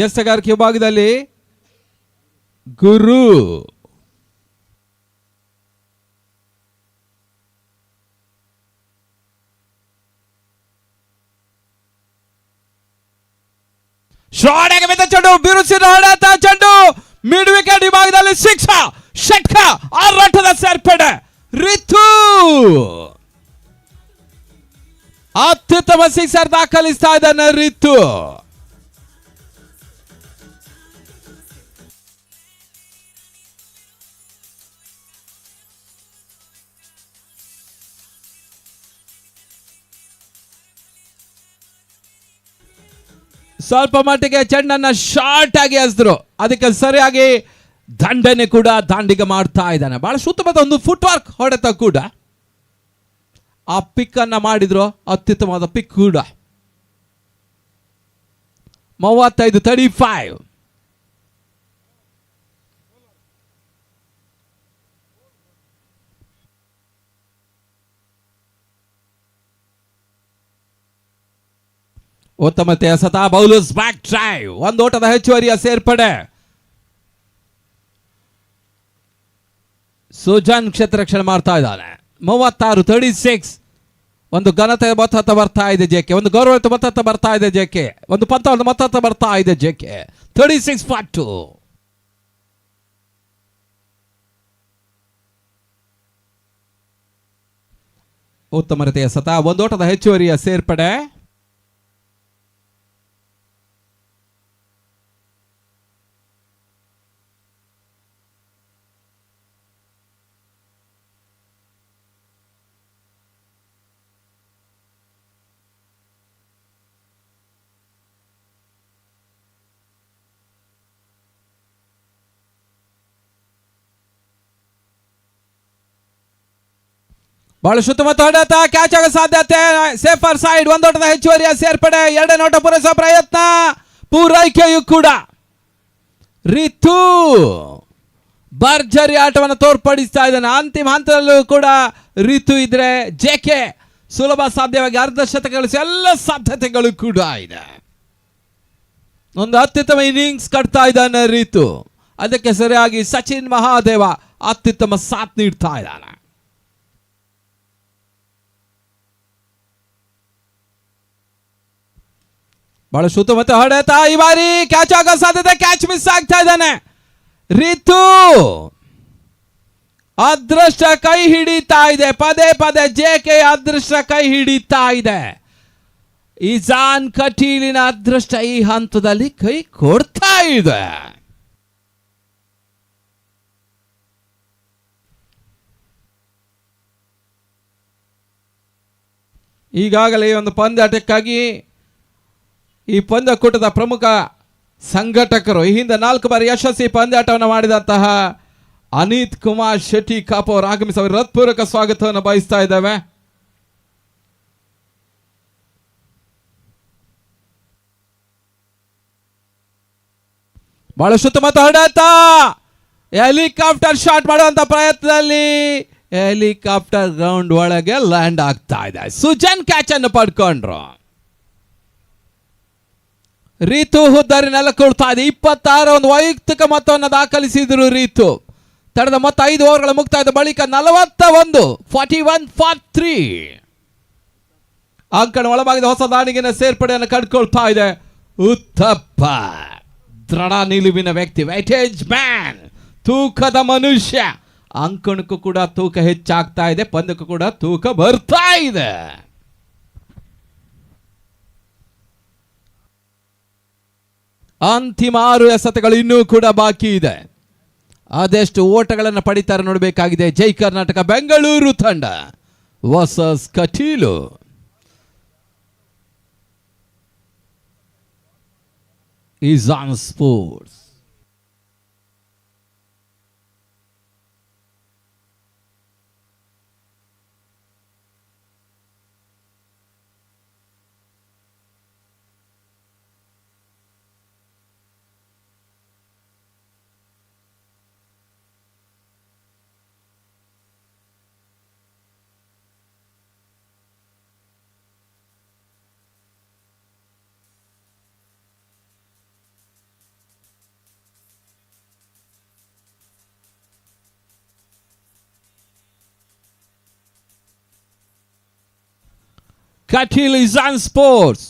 ಎಸೆಗಾರಿಕೆ ವಿಭಾಗದಲ್ಲಿ ಗುರು ಶಾಟ್ ಬಿದ್ದ ಚೆಂಡು ಬಿರುಸಿನ ಹೊಡೆತ. ಚೆಂಡು ಮಿಡ್ ವಿಕೆಟ್ ವಿಭಾಗದಲ್ಲಿ 6 ಷಟ್ಕ ಆರಾಟದ ಸೇರ್ಪಡೆ. ರಿತು ಅತ್ಯುತ್ತಮ ಸಿಕ್ಸರ್ ದಾಖಲಿಸ್ತಾ ಇದ್ದಾನೆ ರಿತು. ಸ್ವಲ್ಪ ಮಟ್ಟಿಗೆ ಚೆಂಡನ್ನ ಶಾರ್ಟ್ ಆಗಿ ಎಸೆದ್ರು. ಅದಕ್ಕೆ ಸರಿಯಾಗಿ ದಂಡನೆ ಕೂಡ ದಾಂಡಿಗೆ ಮಾಡ್ತಾ ಇದ್ದಾನೆ. ಬಹಳ ಉತ್ತಮವಾದ ಒಂದು ಫುಟ್ ವರ್ಕ್ ಹೊಡೆತ ಕೂಡ. ಆ ಪಿಕ್ ಅನ್ನ ಮಾಡಿದ್ರು, ಅತ್ಯುತ್ತಮವಾದ ಪಿಕ್ ಕೂಡ. 35. ಉತ್ತಮತೆ ಎಸೆತ. Bowlers back drive. ಒಂದು ಓಟದ ಹೆಚ್ಚುವರಿಯ ಸೇರ್ಪಡೆ. ಸುಜಾನ್ ಕ್ಷೇತ್ರ ರಕ್ಷಣೆ ಮಾಡ್ತಾ ಇದ್ದಾನೆ. 36. ಒಂದು ಘನತೆ ಮೊತ್ತ ಬರ್ತಾ ಇದೆ ಜೆಕೆ. ಒಂದು ಗೌರವಿತ ಮೊತ್ತ ಬರ್ತಾ ಇದೆ ಜೆಕೆ. ಒಂದು ಪಂತವಾದ ಮೊತ್ತ ಬರ್ತಾ ಇದೆ ಜೆಕೆ. 36 for 2. ಉತ್ತಮತೆ ಎಸೆತ. ಒಂದು ಓಟದ ಹೆಚ್ಚುವರಿಯ ಸೇರ್ಪಡೆ. ಬಹಳ ಉತ್ತಮ ಹೊಡೆತ. ಕ್ಯಾಚ್ ಆಗೋ ಸಾಧ್ಯತೆ. Safer side. ಒಂದೋಟದ ಹೆಚ್ಚುವರಿಯ ಸೇರ್ಪಡೆ. 2 ನೋಟ ಪೂರೈಸುವ ಪ್ರಯತ್ನ. ಪೂರೈಕೆಯೂ ಕೂಡ. ರಿತು ಭರ್ಜರಿ ಆಟವನ್ನು ತೋರ್ಪಡಿಸ್ತಾ ಇದ್ದಾನೆ. ಅಂತಿಮ ಹಂತದಲ್ಲೂ ಕೂಡ ರಿತು ಇದ್ರೆ ಜೆಕೆ ಸುಲಭ ಸಾಧ್ಯವಾಗಿ ಅರ್ಧ ಶತಕ ಗಳಿಸಿ ಎಲ್ಲ ಸಾಧ್ಯತೆಗಳು ಕೂಡ ಇದೆ. ಒಂದು ಅತ್ಯುತ್ತಮ ಇನ್ನಿಂಗ್ಸ್ ಕಟ್ತಾ ಇದ್ದಾನೆ ರಿತು. ಅದಕ್ಕೆ ಸರಿಯಾಗಿ ಸಚಿನ್ ಮಹಾದೇವ ಅತ್ಯುತ್ತಮ ಸಾಥ್ ನೀಡ್ತಾ ಇದ್ದಾನೆ. ಬಹಳ ಉತ್ತಮ ಹೊಡೆತ. ಈ ಬಾರಿ ಕ್ಯಾಚ್ ಆಗೋ ಸಾಧ್ಯತೆ. ಕ್ಯಾಚ್ ಮಿಸ್ ಆಗ್ತಾ ಇದ್ದಾನೆ. ರಿತು ಅದೃಷ್ಟ ಕೈ ಹಿಡಿತಾ ಇದೆ. ಪದೇ ಪದೇ ಜೆಕೆ ಅದೃಷ್ಟ ಕೈ ಹಿಡಿತಾ ಇದೆ. ಇಜಾನ್ ಕಟೀಲಿನ ಅದೃಷ್ಟ ಈ ಹಂತದಲ್ಲಿ ಕೈ ಕೊಡ್ತಾ ಇದೆ. ಈಗಾಗಲೇ ಈ ಒಂದು ಪಂದ್ಯಾಟಕ್ಕಾಗಿ ಈ ಪಂದ್ಯಕೂಟದ ಪ್ರಮುಖ ಸಂಘಟಕರು ಈ ಹಿಂದೆ 4 ಬಾರಿ ಯಶಸ್ವಿ ಪಂದ್ಯಾಟವನ್ನು ಮಾಡಿದಂತಹ ಅನಿತ್ ಕುಮಾರ್ ಶೆಟ್ಟಿ ಕಾಪು ಅವರು ಆಗಮಿಸಿ ಅವರ ಹೃತ್ಪೂರ್ವಕ ಸ್ವಾಗತವನ್ನು ಬಯಸ್ತಾ ಇದ್ದೇವೆ. ಬಹಳ ಸುತ್ತಮುತ್ತ ಹೊಡೆತ ಹೆಲಿಕಾಪ್ಟರ್ ಶಾಟ್ ಮಾಡುವಂತ ಪ್ರಯತ್ನದಲ್ಲಿ ಹೆಲಿಕಾಪ್ಟರ್ ಗ್ರೌಂಡ್ ಒಳಗೆ ಲ್ಯಾಂಡ್ ಆಗ್ತಾ ಇದೆ. ಸುಜನ್ ಕ್ಯಾಚ್ ಅನ್ನು ಪಡ್ಕೊಂಡ್ರು. ರೀತು ಹುದ್ದಾರಿ ನೆಲಕೊಳ್ತಾ ಇದೆ. 26 ಒಂದು ವೈಯಕ್ತಿಕ ಮೊತ್ತವನ್ನು ದಾಖಲಿಸಿದ್ರು ರೀತು. ತಡೆದ ಮೊತ್ತ 5 ಓವರ್ಗಳ ಮುಕ್ತಾಯದ ಬಳಿಕ 41 ಫಾರ್ 3 ಅಂಕಣ ಒಳಭಾಗದ ಹೊಸ ದಾಣಿಗಿನ ಸೇರ್ಪಡೆಯನ್ನು ಕಂಡುಕೊಳ್ತಾ ಇದೆ. ಉತ್ತಪ್ಪ ದೃಢ ನಿಲುವಿನ ವ್ಯಕ್ತಿ, ವೆಟೇಜ್ ಮ್ಯಾನ್, ತೂಕದ ಮನುಷ್ಯ. ಅಂಕಣಕ್ಕೂ ಕೂಡ ತೂಕ ಹೆಚ್ಚಾಗ್ತಾ ಇದೆ, ಪಂದ್ಯಕ್ಕೂ ಕೂಡ ತೂಕ ಬರ್ತಾ ಇದೆ. ಅಂತಿಮ 6 ಎಸೆತಗಳು ಇನ್ನೂ ಕೂಡ ಬಾಕಿ ಇದೆ. ಅದೆಷ್ಟು ಓಟಗಳನ್ನು ಪಡಿತಾರೆ ನೋಡಬೇಕಾಗಿದೆ. ಜೈ ಕರ್ನಾಟಕ ಬೆಂಗಳೂರು ತಂಡ versus Kateelu. Ijan sports. Kateel Ijan sports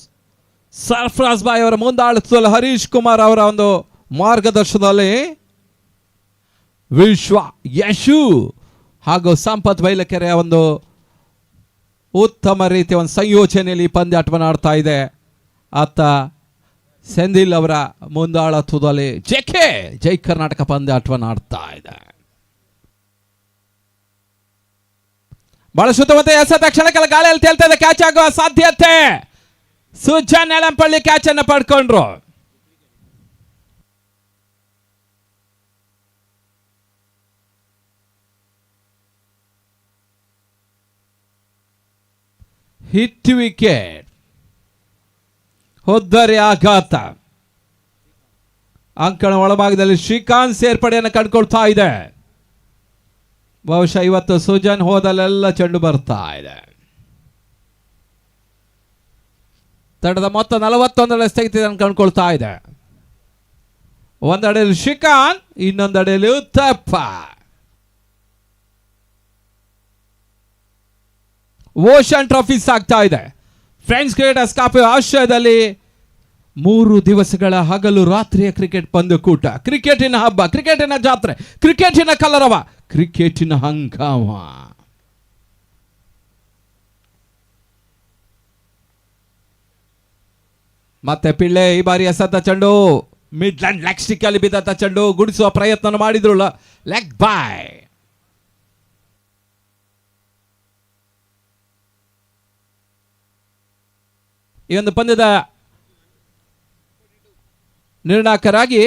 Sarfaraz Bhai ಅವರ ಮುಂದಾಳತ್ವದಲ್ಲಿ ಹರೀಶ್ ಕುಮಾರ್ ಅವರ ಒಂದು ಮಾರ್ಗದರ್ಶನದಲ್ಲಿ ವಿಶ್ವ ಯಶು ಹಾಗೂ ಸಂಪತ್ ಬೈಲಕೆರೆಯ ಒಂದು ಉತ್ತಮ ರೀತಿಯ ಒಂದು ಸಂಯೋಜನೆಯಲ್ಲಿ ಪಂದ್ಯಾಟವನ್ನು ಆಡ್ತಾ ಇದೆ. ಆತ ಸೆಂದಿಲ್ ಅವರ ಮುಂದಾಳತ್ವದಲ್ಲಿ ಜೈ ಕರ್ನಾಟಕ ಪಂದ್ಯಾಟವನ್ನು ಆಡ್ತಾ ಇದೆ. ಬಹಳ ಸುತ್ತಮುತ್ತ ಎಸೆತ ಕ್ಷಣಕಾಲ ಗಾಳಿಯಲ್ಲಿ ತೇಲ್ತಾ ಇದೆ. ಕ್ಯಾಚ್ ಆಗುವ ಸಾಧ್ಯತೆ. ಸುಜನ್ ಯಲಂಪಳ್ಳಿ ಕ್ಯಾಚ್ ಅನ್ನು ಪಡ್ಕೊಂಡ್ರು. Hit wicket. ಹುದ್ದಾರಿ ಆಘಾತ. ಅಂಕಣ ಒಳಭಾಗದಲ್ಲಿ ಶ್ರೀಕಾಂತ್ ಸೇರ್ಪಡೆಯನ್ನು ಕಂಡುಕೊಳ್ತಾ ಇದೆ. ಬಹುಶಃ ಇವತ್ತು ಸುಜನ್ ಹೋದಲ್ಲೆಲ್ಲ ಚೆಂಡು ಬರ್ತಾ ಇದೆ. ತಡದ ಮೊತ್ತ 41 ಸ್ಥಗಿತವನ್ನು ಕಂಡುಕೊಳ್ತಾ ಇದೆ. ಒಂದೆಡೆಯಲ್ಲಿ ಶ್ರೀಕಾಂತ್, ಇನ್ನೊಂದೆಡೆಯಲ್ಲಿ ಉತ್ತಪ್ಪ. ಓಷನ್ ಟ್ರೋಫಿ ಸಾಗ್ತಾ ಇದೆ. ಫ್ರೆಂಡ್ಸ್ ಕ್ರಿಕೆಟರ್ಸ್ ಕಪ್ ಆಶ್ರಯದಲ್ಲಿ 3 ದಿವಸಗಳ ಹಗಲು ರಾತ್ರಿಯ ಕ್ರಿಕೆಟ್ ಪಂದ್ಯಕೂಟ. ಕ್ರಿಕೆಟಿನ ಹಬ್ಬ, ಕ್ರಿಕೆಟಿನ ಜಾತ್ರೆ, ಕ್ರಿಕೆಟಿನ ಕಲರವ, ಕ್ರಿಕೆಟಿನ ಹಂಗಾಮ. ಮತ್ತೆ ಪಿಳ್ಳೆ ಈ ಬಾರಿ ಎಸೆತ ಚೆಂಡು ಮಿಡ್ಲ್ಯಾಂಡ್ ಲೆಗ್ ಸ್ಟಿಕ್ ಅಲ್ಲಿ ಬಿದ್ದಂತ ಚೆಂಡು ಗುಡಿಸುವ ಪ್ರಯತ್ನ ಮಾಡಿದ್ರು. ಲೆಗ್ ಬಾಯ್. ಈ ಒಂದು ಪಂದ್ಯದ ನಿರ್ಣಾಯಕರಾಗಿ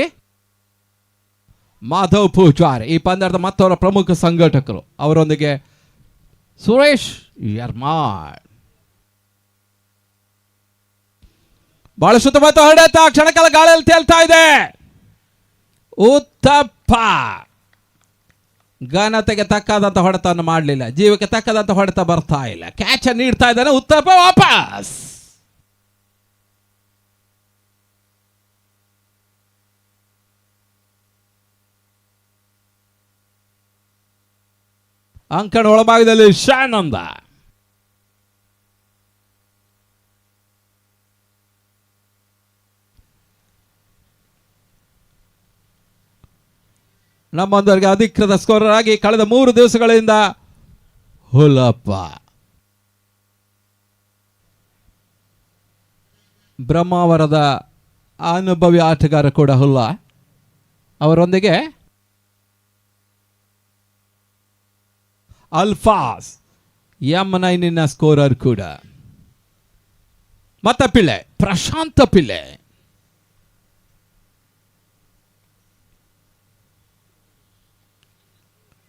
ಮಾಧವ್ ಪೂಜಾರಿ, ಈ ಪಂದ್ಯದ ಮತ್ತವರ ಪ್ರಮುಖ ಸಂಘಟಕರು. ಅವರೊಂದಿಗೆ ಸುರೇಶ್ ಯರ್ಮಾಡ್. ಬಹಳ ಸುತ್ತಮುತ್ತ ಹೊಡೆತ ಕ್ಷಣಕಾಲ ಗಾಳಿಯಲ್ಲಿ ತೇಲ್ತಾ ಇದೆ. ಉತ್ತಪ್ಪ ಘನತೆಗೆ ತಕ್ಕಾದಂತ ಹೊಡೆತವನ್ನು ಮಾಡಲಿಲ್ಲ. ಜೀವಕ್ಕೆ ತಕ್ಕದಂತ ಹೊಡೆತ ಬರ್ತಾ ಇಲ್ಲ. ಕ್ಯಾಚ್ ನೀಡ್ತಾ ಇದ್ದಾನೆ ಉತ್ತಪ್ಪ. ವಾಪಸ್ ಅಂಕಣ ಒಳಭಾಗದಲ್ಲಿ ಶಾನಂದ. ನಮ್ಮೊಂದರಿಗೆ ಅಧಿಕೃತ ಸ್ಕೋರರ್ ಆಗಿ ಕಳೆದ 3 ದಿವಸಗಳಿಂದ ಹುಲಪ್ಪ. ಬ್ರಹ್ಮಾವರದ ಅನುಭವಿ ಆಟಗಾರ ಕೂಡ ಹುಲ್ಲ. ಅವರೊಂದಿಗೆ ಅಲ್ಫಾಸ್ M9 ಸ್ಕೋರರ್ ಕೂಡ. ಮತ್ತೆ ಪಿಳ್ಳೆ ಪ್ರಶಾಂತ ಪಿಳ್ಳೆ.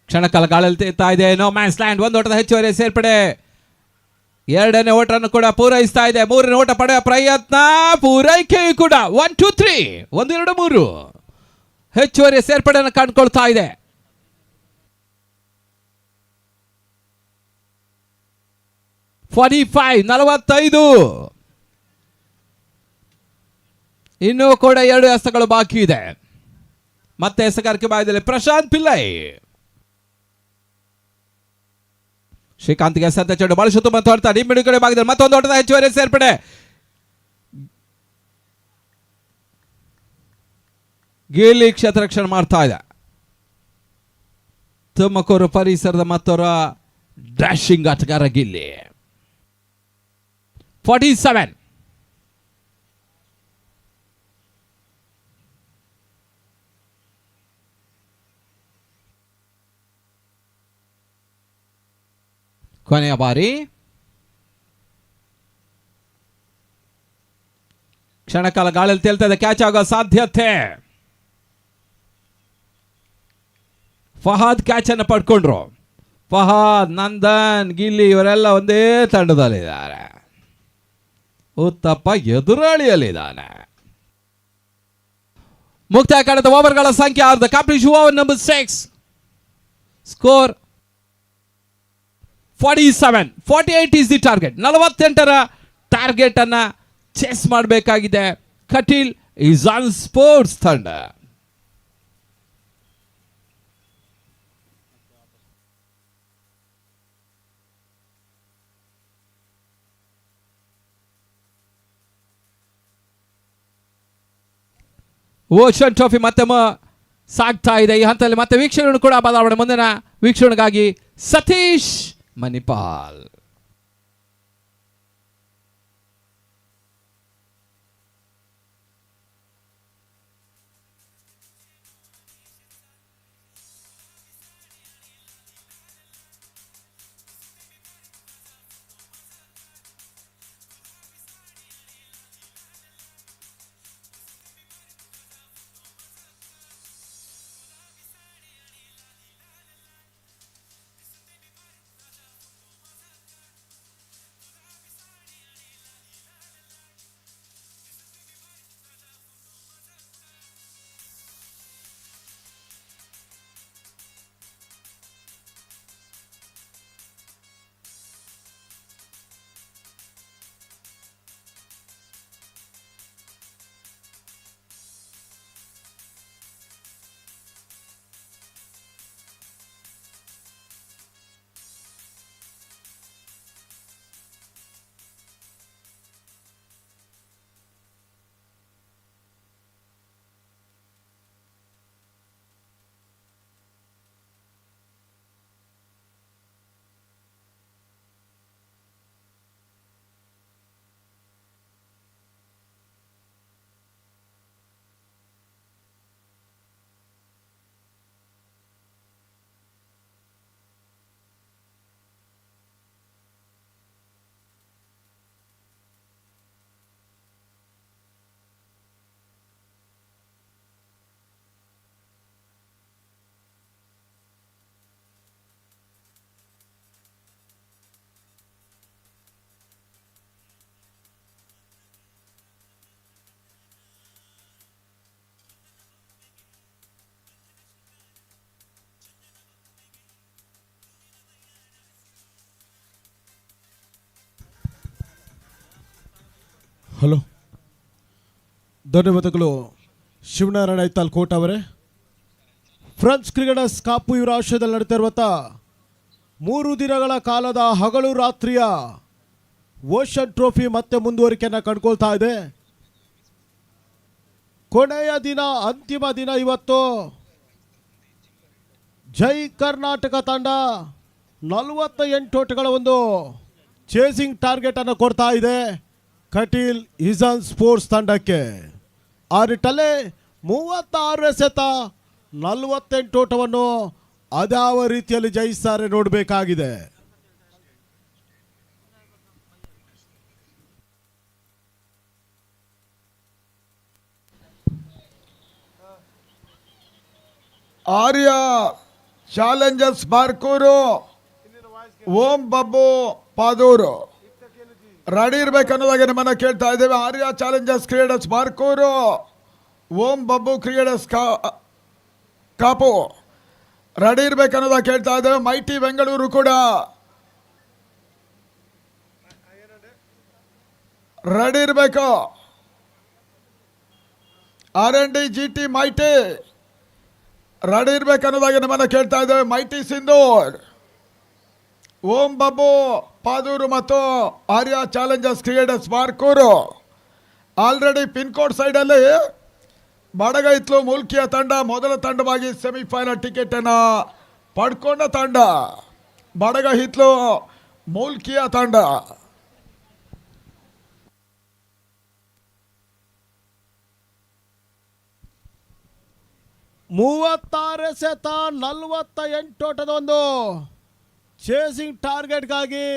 ಕ್ಷಣಕಾಲ ಗಾಳಿಯಲ್ಲಿ ತೇಗ್ತಾ ಇದೆ. No man's land. ಒಂದು ಓಟದ ಹೆಚ್ಚುವರಿ ಸೇರ್ಪಡೆ. ಎರಡನೇ ಓಟನ್ನು ಕೂಡ ಪೂರೈಸ್ತಾ ಇದೆ. ಮೂರನೇ ಓಟ ಪಡೆಯುವ ಪ್ರಯತ್ನ, ಪೂರೈಕೆಯು ಕೂಡ 1 2 3 1 2 3 ಹೆಚ್ಚುವರಿ ಸೇರ್ಪಡೆಯನ್ನು ಕಂಡುಕೊಳ್ತಾ ಇದೆ. $45 ಇನ್ನೂ ಕೂಡ 2 ಎಸೆತಗಳು ಬಾಕಿ ಇದೆ. ಮತ್ತೆ ಎಸೆಗಾರಿಕೆ ಭಾಗದಲ್ಲಿ ಪ್ರಶಾಂತ್ ಪಿಲ್ಲೈ. ಶ್ರೀಕಾಂತ್ಗೆ ಎಸೆತ ಚೆಂಡು ಬಹಳ ಸುತ್ತು ಮತ್ತು ಹೊರತ ಡಿಂಬಿಡಿ ಕಡೆ ಭಾಗದಲ್ಲಿ ಮತ್ತೊಂದು ಓಟದ ಹೆಚ್ಚುವರಿ ಸೇರ್ಪಡೆ. ಗೇಲಿ ಕ್ಷೇತ್ರ ರಕ್ಷಣೆ ಮಾಡ್ತಾ ಇದೆ. ತುಮಕೂರು ಪರಿಸರದ ಮತ್ತೊರ ಡ್ಯಾಶಿಂಗ್ ಆಟಗಾರ ಗಿಲ್ಲಿ. 47 ಕೊನೆಯ ಬಾರಿ. ಕ್ಷಣಕಾಲ ಗಾಳಿಯಲ್ಲಿ ತೇಲ್ತಾ ಇದೆ. ಕ್ಯಾಚ್ ಆಗೋ ಸಾಧ್ಯತೆ. ಫಹಾದ್ ಕ್ಯಾಚ್ ಅನ್ನು ಪಡ್ಕೊಂಡ್ರು. ಫಹಾದ್, ನಂದನ್, ಗಿಲ್ಲಿ ಇವರೆಲ್ಲ ಒಂದೇ ತಂಡದಲ್ಲಿದ್ದಾರೆ. ಉತ್ತಪ್ಪ ಎದುರಾಳಿಯಲ್ಲಿದ್ದಾನೆ. ಮುಕ್ತಾಯ ಕಾಣದ ಓವರ್ಗಳ ಸಂಖ್ಯೆ 6. Complete over number 6. Score 47. 48 is the target. 48ರ ಟಾರ್ಗೆಟ್ ಅನ್ನ ಚೆಸ್ ಮಾಡಬೇಕಾಗಿದೆ ಕಟೀಲ್ ಇಜಾನ್ ಸ್ಪೋರ್ಟ್ಸ್ ತಂಡ. ಓಷನ್ ಟ್ರೋಫಿ ಮತ್ತೆ ಸಾಗ್ತಾ ಇದೆ. ಈ ಹಂತದಲ್ಲಿ ಮತ್ತೆ ವೀಕ್ಷಣೆ ಕೂಡ ಬದಲಾವಣೆ. ಮುಂದಿನ ವೀಕ್ಷಣೆಗಾಗಿ ಸತೀಶ್ ಮಣಿಪಾಲ್. ಹಲೋ, ಧನ್ಯವಾದಗಳು ಶಿವನಾರಾಯಣ ಐತಾಲ್ ಕೋಟ್ ಅವರೇ. ಫ್ರೆಂಚ್ ಕ್ರಿಕೆಟರ್ಸ್ ಕಾಪು ಯುವರಾಷ್ಟ್ರದಲ್ಲಿ ನಡೀತಿರುವಂಥ 3 ದಿನಗಳ ಕಾಲದ ಹಗಲು ರಾತ್ರಿಯ ಓಷನ್ ಟ್ರೋಫಿ ಮತ್ತೆ ಮುಂದುವರಿಕೆಯನ್ನು ಕಂಡುಕೊಳ್ತಾ ಇದೆ. ಕೊನೆಯ ದಿನ, ಅಂತಿಮ ದಿನ ಇವತ್ತು. ಜೈ ಕರ್ನಾಟಕ ತಂಡ 48 ಓಟಗಳ ಒಂದು ಚೇಸಿಂಗ್ ಟಾರ್ಗೆಟ್ ಅನ್ನು ಕೊಡ್ತಾ ಇದೆ ಕಟೀಲ್ ಇಜಾನ್ ಸ್ಪೋರ್ಟ್ಸ್ ತಂಡಕ್ಕೆ. ಆ ನಿಟ್ಟಲ್ಲಿ 36 ಎಸೆತ 48 ಓಟವನ್ನು ಅದ್ಯಾವ ರೀತಿಯಲ್ಲಿ ಜಯಿಸ್ತಾರೆ ನೋಡಬೇಕಾಗಿದೆ. ಆರ್ಯ ಚಾಲೆಂಜರ್ಸ್ ಬಾರ್ಕೂರು, ಓಂ ಬಬ್ಬು ಪಾದೂರು ರೆಡಿ ಇರ್ಬೇಕನ್ನೋದಾಗೆ ನಿಮ್ಮನ್ನ ಕೇಳ್ತಾ ಇದ್ದೇವೆ. ಆರ್ಯ ಚಾಲೆಂಜರ್ಸ್ ಕ್ರಿಯೇಟರ್ಸ್ ಬಾರ್ಕೂರು, ಓಂ ಬಬ್ಬು ಕ್ರಿಯೇಟರ್ಸ್ ಕಾಪು ರೆಡಿ ಇರ್ಬೇಕನ್ನೋದಾಗ ಕೇಳ್ತಾ ಇದ್ದೇವೆ. ಮೈಟಿ ಬೆಂಗಳೂರು ಕೂಡ ರೆಡಿ ಇರಬೇಕು. R&D GT ಮೈಟಿ ರೆಡಿ ಇರ್ಬೇಕನ್ನೋದಾಗಿ ನಮ್ಮನ್ನ ಕೇಳ್ತಾ ಇದ್ದೇವೆ. ಮೈಟಿ ಸಿಂಧೂರ್, ಓಂ ಬಾಬು ಪಾದೂರು ಮತ್ತು Arya challengers creators Barkur already pin code ಸೈಡಲ್ಲಿ ಬಡಗ ಇತ್ಲು ಮುಲ್ಕಿಯ ತಂಡ ಮೊದಲ ತಂಡವಾಗಿ ಸೆಮಿಫೈನಲ್ ಟಿಕೆಟ್ ಅನ್ನ ಪಡ್ಕೊಂಡ ತಂಡ ಬಡಗ ಹಿತ್ಲು ಮುಲ್ಕಿಯ ತಂಡ. ಮೂವತ್ತಾರು ಎಸೆತ 48 ಓಟದ ಒಂದು ಚೇಸಿಂಗ್ ಟಾರ್ಗೆಟ್ಗಾಗಿ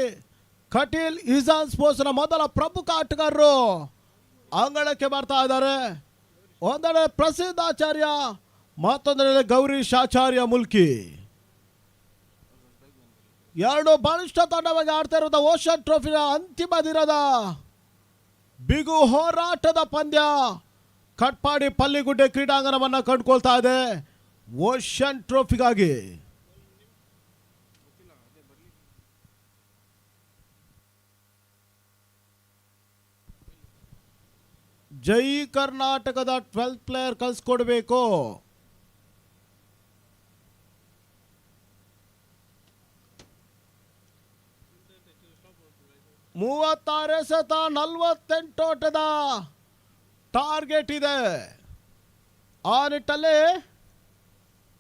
ಕಟೀಲ್ ಇಜಾನ್ ಸ್ಪೋರ್ಟ್ಸ್ನ ಮೊದಲ ಪ್ರಮುಖ ಆಟಗಾರರು ಅಂಗಳಕ್ಕೆ ಬರ್ತಾ ಇದ್ದಾರೆ. ಒಂದೆಡೆ ಪ್ರಸಿದ್ಧ ಆಚಾರ್ಯ, ಮತ್ತೊಂದೆಡೆ ಗೌರೀಶ್ ಆಚಾರ್ಯ ಮುಲ್ಕಿ. ಎರಡು ಬಲಿಷ್ಠ ತಂಡವಾಗಿ ಆಡ್ತಾ ಇರುವಂತಹ ಓಷನ್ ಟ್ರೋಫಿನ ಅಂತಿಮ ದಿನದ ಬಿಗು ಹೋರಾಟದ ಪಂದ್ಯ ಕಟ್ಪಾಡಿ ಪಲ್ಲಿಗುಡ್ಡೆ ಕ್ರೀಡಾಂಗಣವನ್ನು ಕಂಡುಕೊಳ್ತಾ ಇದೆ ಓಷನ್ ಟ್ರೋಫಿಗಾಗಿ. ಜೈ ಕರ್ನಾಟಕದ 12th ಪ್ಲೇಯರ್ ಕಳಿಸ್ಕೊಡ್ಬೇಕು. ಮೂವತ್ತಾರು ಎಸೆತ 48 ಓಟದ ಟಾರ್ಗೆಟ್ ಇದೆ. ಆ ನಿಟ್ಟಲ್ಲಿ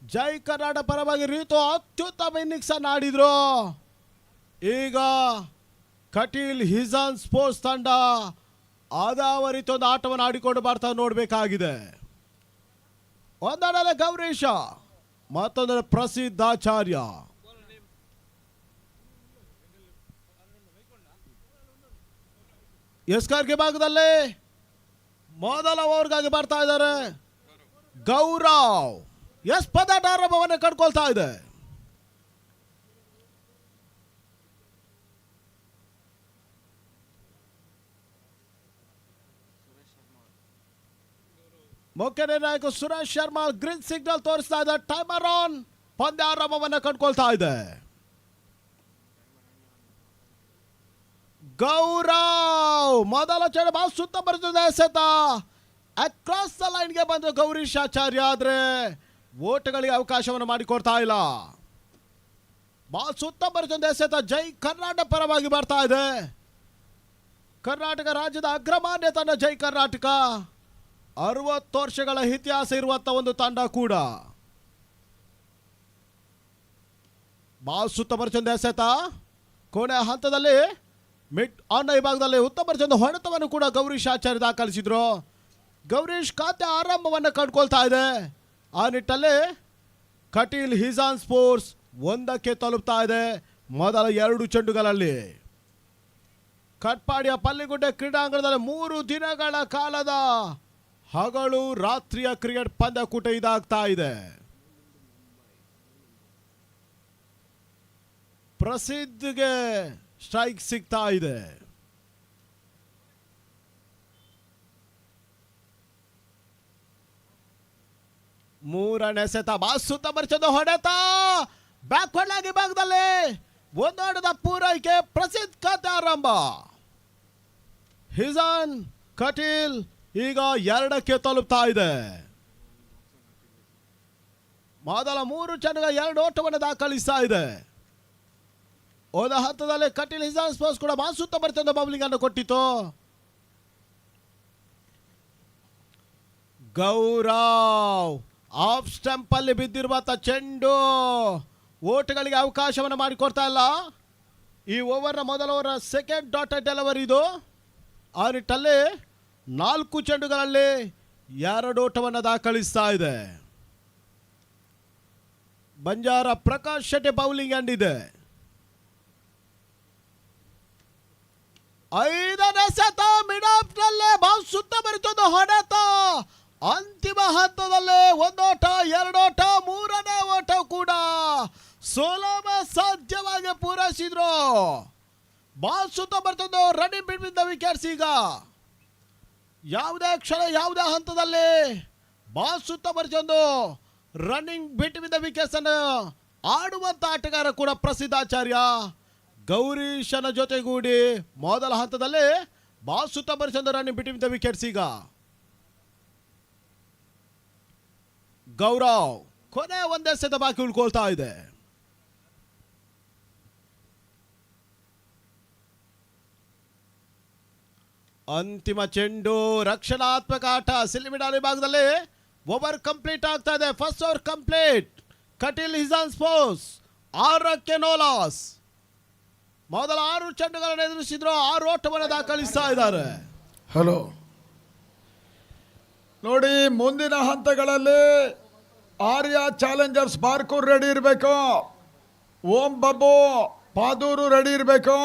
ಜೈ ಕರ್ನಾಟಕ ಪರವಾಗಿ ರೀತು ಅತ್ಯುತ್ತಮ ಇನ್ನಿಂಗ್ಸ್ ಅನ್ನು ಆಡಿದ್ರು. ಈಗ ಕಟೀಲ್ ಹಿಜಾನ್ ಸ್ಪೋರ್ಟ್ಸ್ ತಂಡ ಆದಾವ ರೀತಿ ಒಂದು ಆಟವನ್ನು ಆಡಿಕೊಂಡು ಬರ್ತಾ ನೋಡಬೇಕಾಗಿದೆ. ಒಂದೆಡೆ ಗೌರೀಶ, ಮತ್ತೊಂದೆಡೆ ಪ್ರಸಿದ್ಧಾಚಾರ್ಯ. ಎಸ್ಕಾರ್ಗೆ ಭಾಗದಲ್ಲಿ ಮೊದಲ ಓವರ್ಗಾಗಿ ಬರ್ತಾ ಇದ್ದಾರೆ ಗೌರವ್. ಎಸ್ ಪದಾಟ ಆರಂಭವನ್ನು ಕಂಡುಕೊಳ್ತಾ ಇದೆ. ಮುಖ್ಯ ನಿರ್ಣಾಯಕ ಸುರೇಶ್ ಶರ್ಮಾ ಗ್ರೀನ್ ಸಿಗ್ನಲ್ ತೋರಿಸ್ತಾ ಇದೆ. Timer on. ಪಂದ್ಯ ಆರಂಭವನ್ನು ಕಂಡುಕೊಳ್ತಾ ಇದೆ. ಗೌರವ್ ಮೊದಲ ಚೆಂಡು ಬಾಲ್ ಸುತ್ತ ಬರುತ್ತದೆ. ಎಸೆತ ಅಕ್ರಾಸ್ ದ ಲೈನ್ಗೆ ಬಂದು ಗೌರೀಶ್ ಆಚಾರ್ಯ, ಆದರೆ ಓಟಗಳಿಗೆ ಅವಕಾಶವನ್ನು ಮಾಡಿಕೊಡ್ತಾ ಇಲ್ಲ. ಬಾಲ್ ಸುತ್ತ ಬರುತ್ತದೆ. ಎಸೆತ ಜೈ ಕರ್ನಾಟಕ ಪರವಾಗಿ ಬರ್ತಾ ಇದೆ. ಕರ್ನಾಟಕ ರಾಜ್ಯದ ಅಗ್ರಮಾನ್ಯ ತಂಡ ಜೈ ಕರ್ನಾಟಕ. 60 ವರ್ಷಗಳ ಇತಿಹಾಸ ಇರುವಂತ ಒಂದು ತಂಡ ಕೂಡ. ಬಾಲ್ ಸುತ್ತ ಬರುತ್ತದೆ. ಎಸೆತ ಕೊನೆಯ ಹಂತದಲ್ಲಿ ಮಿಡ್ ಆನ್ ವಿಭಾಗದಲ್ಲಿ ಉತ್ತಮ ಚಂದ ಹೊಡೆತವನ್ನು ಕೂಡ ಗೌರೀಶ್ ಆಚಾರ್ಯ ದಾಖಲಿಸಿದ್ರು. ಗೌರೀಶ್ ಖಾತೆ ಆರಂಭವನ್ನು ಕಂಡುಕೊಳ್ತಾ ಇದೆ. ಆ ನಿಟ್ಟಲ್ಲಿ ಕಟೀಲ್ ಹಿಜಾನ್ ಸ್ಪೋರ್ಟ್ಸ್ 1ಕ್ಕೆ ತಲುಪ್ತಾ ಇದೆ ಮೊದಲ 2 ಚೆಂಡುಗಳಲ್ಲಿ. ಕಟ್ಪಾಡಿಯ ಪಲ್ಲಿಗುಡ್ಡೆ ಕ್ರೀಡಾಂಗಣದಲ್ಲಿ 3 ದಿನಗಳ ಕಾಲದ ಹಗಲು ರಾತ್ರಿಯ ಕ್ರಿಕೆಟ್ ಪಂದ್ಯಕೂಟ ಇದಾಗ್ತಾ ಇದೆ. ಪ್ರಸಿದ್ಧಿಗೆ ಸ್ಟ್ರೈಕ್ ಸಿಗ್ತಾ ಇದೆ. ಮೂರನೇ ಎಸೆತ ಬಾಲ್ ಸುತ್ತ ಬರಿಸೋದು ಹೊಡೆತ ಬ್ಯಾಕ್ವರ್ಡ್ ಆಗಿ ಭಾಗದಲ್ಲಿ ಒಂದು ಹೊಡೆದ ಪೂರೈಕೆ. ಪ್ರಸಿದ್ಧ ಖಾತೆ ಆರಂಭ. ಹಿಜಾನ್ ಕಟೀಲ್ ಈಗ 2ಕ್ಕೆ ತಲುಪ್ತಾ ಇದೆ. ಮೊದಲ 3 ಚೆಂಡುಗಳ 2 ಓಟವನ್ನು ದಾಖಲಿಸ್ತಾ ಇದೆ. ಹೋದ ಹಂತದಲ್ಲಿ ಕಟೀಲ್ ಹಿಜಾನ್ ಸ್ಪೋರ್ಟ್ಸ್ ಕೂಡ ಬಾಲ್ ಸುತ್ತ ಬರ್ತದೆ ಬೌಲಿಂಗ್ ಅನ್ನು ಕೊಟ್ಟಿತ್ತು. ಗೌರವ್ ಆಫ್ ಸ್ಟಂಪ್ ಅಲ್ಲಿ ಬಿದ್ದಿರುವಂತ ಚೆಂಡು ಓಟಗಳಿಗೆ ಅವಕಾಶವನ್ನು ಮಾಡಿಕೊಡ್ತಾ ಇಲ್ಲ. ಈ ಓವರ್ನ ಮೊದಲ ಓವರ್ ಸೆಕೆಂಡ್ ಡಾಟೆಡ್ ಡೆಲಿವರಿ ಇದು. ಆ ನಿಟ್ಟಲ್ಲಿ 4 ಚೆಂಡುಗಳಲ್ಲಿ 2 ಓಟವನ್ನು ದಾಖಲಿಸ್ತಾ ಇದೆ. ಬಂಜಾರ ಪ್ರಕಾಶ್ ಶೆಟ್ಟಿ ಬೌಲಿಂಗ್ ಎಂಡಿದೆ. 5ನೇ ಎಸೆತ ಮಿಡ್ ಆಫ್ ನಲ್ಲಿ ಬಾಲ್ ಸುತ್ತ ಬರುತ್ತದೆ ಹೊಡೆತ ಅಂತಿಮ ಹಂತದಲ್ಲಿ ಒಂದೋಟ, ಎರಡೋಟ, ಮೂರನೇ ಓಟ ಕೂಡ ಸುಲಭ ಸಾಧ್ಯವಾಗಿ ಪೂರೈಸಿದ್ರು. ಬಾಲ್ ಸುತ್ತ ಬರ್ತದ್ದು ರನ್ನಿಂಗ್ ಬಿಟ್ವಿನ್ ದ ವಿಕೆಟ್ಸ್. ಈಗ ಯಾವುದೇ ಕ್ಷಣ ಯಾವುದೇ ಹಂತದಲ್ಲಿ ಬಾಲ್ ಸುತ್ತ ಬರ್ತದ್ದು ರನ್ನಿಂಗ್ ಬಿಟ್ವಿನ್ ದ ವಿಕೆಟ್ಸ್ ಅನ್ನು ಆಡುವಂತ ಆಟಗಾರ ಕೂಡ ಪ್ರಸಿದ್ಧಾಚಾರ್ಯ ಗೌರೀಶನ ಜೊತೆಗೂಡಿ ಮೊದಲ ಹಂತದಲ್ಲಿ ಬಾಲ್ ಸುತ್ತ ಬರ್ತದ್ದು ರನ್ನಿಂಗ್ ಬಿಟ್ವಿನ್ ದ ವಿಕೆಟ್ಸ್. ಈಗ ಗೌರವ್ ಕೊನೆ ಒಂದೇ ಸೆತ ಬಾಕಿ ಉಳ್ಕೊಳ್ತಾ ಇದೆ. ಅಂತಿಮ ಚೆಂಡು, ರಕ್ಷಣಾತ್ಮಕ ಆಟ. ಸಿಲಿಮಿಡಾಲಿ ಭಾಗದಲ್ಲಿ ಓವರ್ ಕಂಪ್ಲೀಟ್ ಆಗ್ತಾ ಇದೆ. First over complete. Kateel Hijan sports 6ಕ್ಕೆ ನೋ ಲಾಸ್. ಮೊದಲ 6 ಚೆಂಡುಗಳನ್ನು ಎದುರಿಸಿದ್ರು, 6 ಓಟವನ್ನು ದಾಖಲಿಸ್ತಾ ಇದ್ದಾರೆ. ಹಲೋ ನೋಡಿ, ಮುಂದಿನ ಹಂತಗಳಲ್ಲಿ ಆರ್ಯ ಚಾಲೆಂಜರ್ಸ್ ಬಾರ್ಕೂರ್ ರೆಡಿ ಇರಬೇಕು, ಓಂ ಬಬ್ಬು ಪಾದೂರು ರೆಡಿ ಇರಬೇಕು,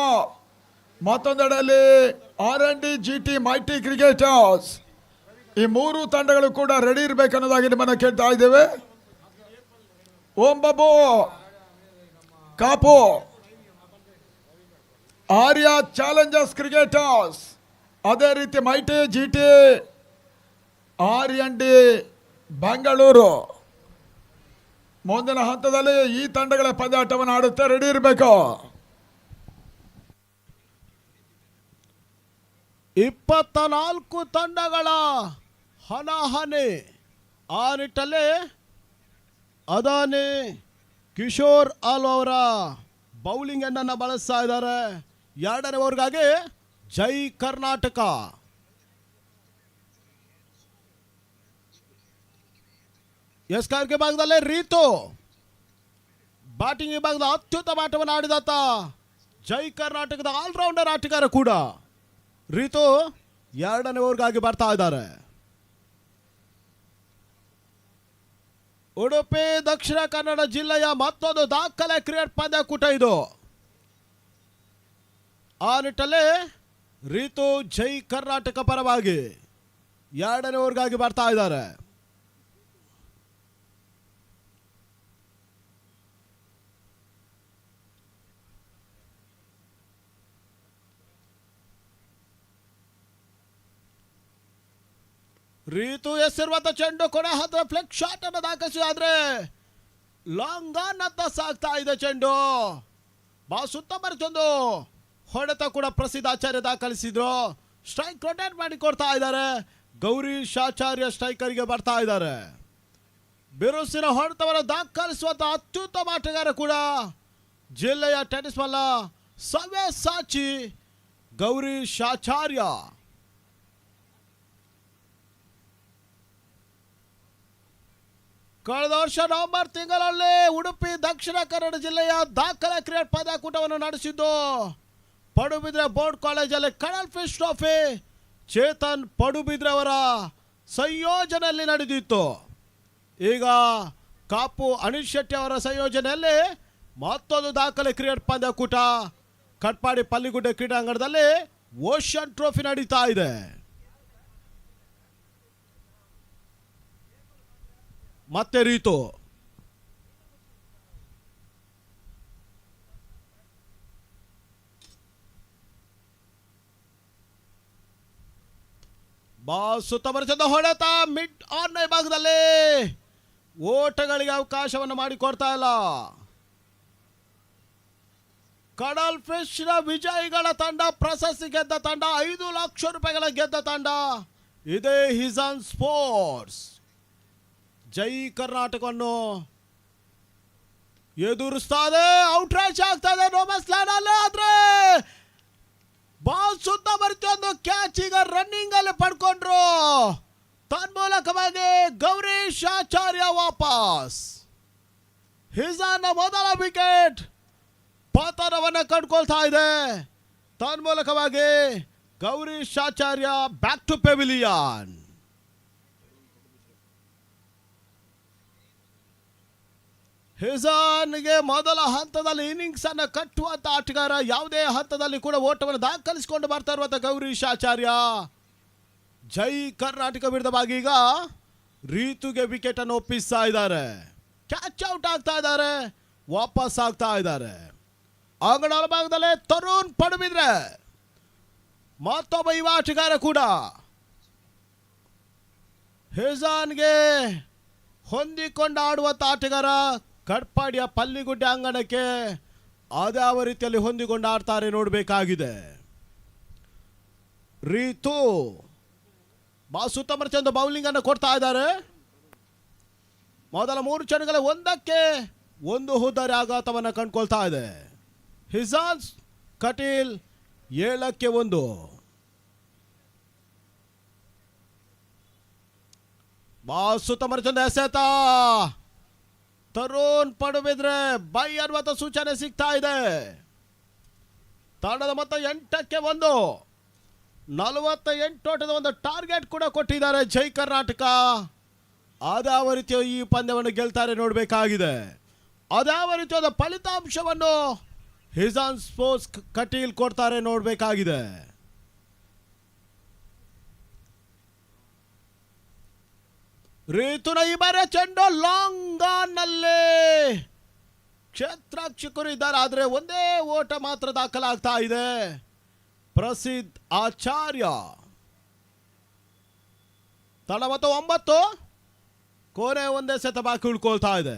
ಮತ್ತೊಂದೆಡೆಯಲ್ಲಿ R&D GT ಮೈಟಿ ಕ್ರಿಕೆಟರ್ಸ್, ಈ 3 ತಂಡಗಳು ಕೂಡ ರೆಡಿ ಇರಬೇಕು ಅನ್ನೋದಾಗಿ ನಿಮ್ಮನ್ನು ಕೇಳ್ತಾ ಇದ್ದೇವೆ. ಓಂ ಬಬ್ಬು, ಕಾಪು, ಆರ್ಯ ಚಾಲೆಂಜರ್ಸ್ ಕ್ರಿಕೆಟರ್ಸ್, ಅದೇ ರೀತಿ ಮೈಟಿ GT R&D ಬೆಂಗಳೂರು ಮುಂದಿನ ಹಂತದಲ್ಲಿ ಈ ತಂಡಗಳ ಪಂದ್ಯಾಟವನ್ನು ಆಡುತ್ತೆ, ರೆಡಿ ಇರಬೇಕು. 24 ತಂಡಗಳ ಹಣಾಹಣಿ. ಆ ನಿಟ್ಟಲ್ಲಿ ಅದಾನಿ ಕಿಶೋರ್ ಆಲ್ ಅವರ ಬೌಲಿಂಗ್ ಅನ್ನು ಬಳಸ್ತಾ ಇದ್ದಾರೆ. 2ನೇ ಓವರ್ಗಾಗಿ ಜೈ ಕರ್ನಾಟಕ. ಎಸ್ಕಾರ್ ವಿಭಾಗದಲ್ಲಿ ರೀತು ಬ್ಯಾಟಿಂಗ್ ವಿಭಾಗದ ಅತ್ಯುತ್ತಮ ಆಟವನ್ನು ಆಡಿದಾತ. ಜೈ ಕರ್ನಾಟಕದ ಆಲ್ರೌಂಡರ್ ಆಟಗಾರ ಕೂಡ ರೀತು 2ನೇ ಓವರ್ಗಾಗಿ ಬರ್ತಾ ಇದ್ದಾರೆ. ಉಡುಪಿ ದಕ್ಷಿಣ ಕನ್ನಡ ಜಿಲ್ಲೆಯ ಮತ್ತೊಂದು ದಾಖಲೆ ಕ್ರಿಕೆಟ್ ಪಂದ್ಯಕೂಟ ಇದು. ಆ ನಿಟ್ಟಲ್ಲಿ ರೀತು ಜೈ ಕರ್ನಾಟಕ ಪರವಾಗಿ 2ನೇ ಓವರ್ಗಾಗಿ ಬರ್ತಾ ಇದ್ದಾರೆ. ರೀತು ಎಸೆರುವಂತ ಚೆಂಡು ಕೊನೆ ಹತ್ರ ಫ್ಲೆಕ್ ಶಾಟ್ ಅನ್ನು ದಾಖಲಿಸಿದ್ರೆ ಲಾಂಗ್ ಆನ್ ಅಂತ ಸಾಗ್ತಾ ಇದೆ ಚೆಂಡು. ಬಾಲ್ ಸುತ್ತ ಬರ್ತೊಂದು ಹೊಡೆತ ಕೂಡ ಪ್ರಸಿದ್ಧಾಚಾರ್ಯ ದಾಖಲಿಸಿದ್ರು. ಸ್ಟ್ರೈಕ್ ರೊಟೇಟ್ ಮಾಡಿ ಕೊಡ್ತಾ ಇದ್ದಾರೆ. ಗೌರೀಶ್ ಆಚಾರ್ಯ ಸ್ಟ್ರೈಕರ್ಗೆ ಬರ್ತಾ ಇದ್ದಾರೆ. ಬಿರುಸಿನ ಹೊಡೆತವನ್ನು ದಾಖಲಿಸುವಂತ ಅತ್ಯುತ್ತಮ ಆಟಗಾರ ಕೂಡ ಜಿಲ್ಲೆಯ ಟೆನ್ನಿಸ್ ಮಲ್ಲ ಸವ್ಯಸಾಚಿ ಗೌರೀಶ್ ಆಚಾರ್ಯ. ಕಳೆದ ವರ್ಷ ನವೆಂಬರ್ ತಿಂಗಳಲ್ಲಿ ಉಡುಪಿ ದಕ್ಷಿಣ ಕನ್ನಡ ಜಿಲ್ಲೆಯ ದಾಖಲೆ ಕ್ರಿಕೆಟ್ ಪಂದ್ಯಾಕೂಟವನ್ನು ನಡೆಸಿದ್ದು ಪಡುಬಿದ್ರೆ ಬೋರ್ಡ್ ಕಾಲೇಜಲ್ಲಿ ಕಡಲ್ ಫಿಶ್ ಟ್ರೋಫಿ ಚೇತನ್ ಪಡುಬಿದ್ರೆ ಅವರ ಸಂಯೋಜನೆಯಲ್ಲಿ ನಡೆದಿತ್ತು. ಈಗ ಕಾಪು ಅನಿಲ್ ಶೆಟ್ಟಿ ಅವರ ಸಂಯೋಜನೆಯಲ್ಲಿ ಮತ್ತೊಂದು ದಾಖಲೆ ಕ್ರಿಕೆಟ್ ಪಂದ್ಯಾಕೂಟ ಕಟ್ಪಾಡಿ ಪಲ್ಲಿಗುಡ್ಡೆ ಕ್ರೀಡಾಂಗಣದಲ್ಲಿ ಓಷನ್ ಟ್ರೋಫಿ ನಡೀತಾ ಇದೆ. ಮತ್ತೆ ರೀತು ಬಾಲ್ ಸುತ್ತ ಬರೆದ ಹೊಡೆತ ಮಿಡ್ ಆನ್ ಭಾಗದಲ್ಲಿ ಓಟಗಳಿಗೆ ಅವಕಾಶವನ್ನು ಮಾಡಿಕೊಡ್ತಾ ಇಲ್ಲ. ಕಡಲ್ ಫಿಶ್ ನ ವಿಜಯಿಗಳ ತಂಡ, ಪ್ರಶಸ್ತಿ ಗೆದ್ದ ತಂಡ, 5 ಲಕ್ಷ ರೂಪಾಯಿಗಳ ಗೆದ್ದ ತಂಡ ಇದೇ ಹಿಜಾನ್ ಸ್ಪೋರ್ಟ್ಸ್. ಜೈ ಕರ್ನಾಟಕವನ್ನು ಎದುರಿಸ್ತಾ ಇದೆ. ಔಟ್ರೇಜ್ ಆಗ್ತಾ ಇದೆ ನೋಮಸ್ ಲ್ಯಾಂಡ್ ಅಲ್ಲಿ. ಆದ್ರೆ ಬಾಲ್ ಸುತ್ತ ಬರ್ತೊಂದು ಕ್ಯಾಚ್ ಈಗ ರನ್ನಿಂಗ್ ಅಲ್ಲಿ ಪಡ್ಕೊಂಡ್ರು. ತನ್ಮೂಲಕವಾಗಿ ಗೌರೀಶ್ ಆಚಾರ್ಯ ವಾಪಸ್. ಹಿಜಾನ್ ಮೊದಲ ವಿಕೆಟ್ ಪತನವನ್ನು ಕಂಡುಕೊಳ್ತಾ ಇದೆ. ತನ್ಮೂಲಕವಾಗಿ ಗೌರೀಶ್ ಆಚಾರ್ಯ ಬ್ಯಾಕ್ ಟು ಪೆವಿಲಿಯನ್. ಹಿಜಾನ್ಗೆ ಮೊದಲ ಹಂತದಲ್ಲಿ ಇನ್ನಿಂಗ್ಸ್ ಅನ್ನು ಕಟ್ಟುವಂತ ಆಟಗಾರ, ಯಾವುದೇ ಹಂತದಲ್ಲಿ ಕೂಡ ಓಟವನ್ನು ದಾಖಲಿಸಿಕೊಂಡು ಬರ್ತಾ ಇರುವಂತ ಗೌರೀಶ್ ಆಚಾರ್ಯ. ಜೈ ಕರ್ನಾಟಕ ವಿರುದ್ಧವಾಗಿ ಈಗ ರೀತುಗೆ ವಿಕೆಟ್ ಅನ್ನು ಒಪ್ಪಿಸ್ತಾ ಇದ್ದಾರೆ. ಕ್ಯಾಚ್ ಔಟ್ ಆಗ್ತಾ ಇದ್ದಾರೆ, ವಾಪಸ್ ಆಗ್ತಾ ಇದ್ದಾರೆ. ಅಂಗಣ ಭಾಗದಲ್ಲೇ ತರುಣ್ ಪಡುಬಿದ್ರೆ ಮತ್ತೊಬ್ಬ ಯುವ ಆಟಗಾರ ಕೂಡ ಹೆಜಾನ್ಗೆ ಹೊಂದಿಕೊಂಡು ಆಡುವಂತ ಆಟಗಾರ ಕಡ್ಪಾಡಿಯ ಪಲ್ಲಿಗುಡ್ಡೆ ಅಂಗಣಕ್ಕೆ ಅದ್ಯಾವ ರೀತಿಯಲ್ಲಿ ಹೊಂದಿಕೊಂಡು ಆಡ್ತಾರೆ ನೋಡಬೇಕಾಗಿದೆ. ರೀತು ಸುತ್ತಮರ ಚಂದ ಬೌಲಿಂಗ್ ಅನ್ನು ಕೊಡ್ತಾ ಇದ್ದಾರೆ. ಮೊದಲ 3 ಚೆಂಡುಗಳ 1ಕ್ಕೆ 1 ಹುದ್ದಾರಿ ಆಘಾತವನ್ನು ಕಂಡುಕೊಳ್ತಾ ಇದೆ. ಹಿಜಾನ್ ಕಟೀಲ್ 7ಕ್ಕೆ 1. ಸುತ್ತಮರ ಚಂದ ಎಸೆತ ತರುಣ್ ಪಡುಬಿದ್ರೆ ಬೈ ಅನ್ನುವಂಥ ಸೂಚನೆ ಸಿಗ್ತಾ ಇದೆ. ತಂಡದ ಮೊತ್ತ 8ಕ್ಕೆ 1. 48 ಓಟದ ಒಂದು ಟಾರ್ಗೆಟ್ ಕೂಡ ಕೊಟ್ಟಿದ್ದಾರೆ ಜೈ ಕರ್ನಾಟಕ. ಅದ್ಯಾವ ರೀತಿಯ ಈ ಪಂದ್ಯವನ್ನು ಗೆಲ್ತಾರೆ ನೋಡಬೇಕಾಗಿದೆ. ಅದ್ಯಾವ ರೀತಿಯಾದ ಫಲಿತಾಂಶವನ್ನು ಹಿಜಾನ್ ಸ್ಪೋರ್ಟ್ಸ್ ಕಟೀಲ್ ಕೊಡ್ತಾರೆ ನೋಡಬೇಕಾಗಿದೆ. ರೀತುನ ಈ ಬಾರಿ ಚೆಂಡು ಲಾಂಗ್ ಆನ್ ನಲ್ಲಿ ಕ್ಷೇತ್ರರಕ್ಷಕರು ಇದ್ದಾರೆ, ಆದರೆ ಒಂದೇ ಓಟ ಮಾತ್ರ ದಾಖಲಾಗ್ತಾ ಇದೆ. ಪ್ರಸಿದ್ಧ ಆಚಾರ್ಯ ತಂಡ ಮತ್ತು 9 ಕೋರೆ ಒಂದೇ ಸೆತ ಬಾಕಿ ಉಳ್ಕೊಳ್ತಾ ಇದೆ.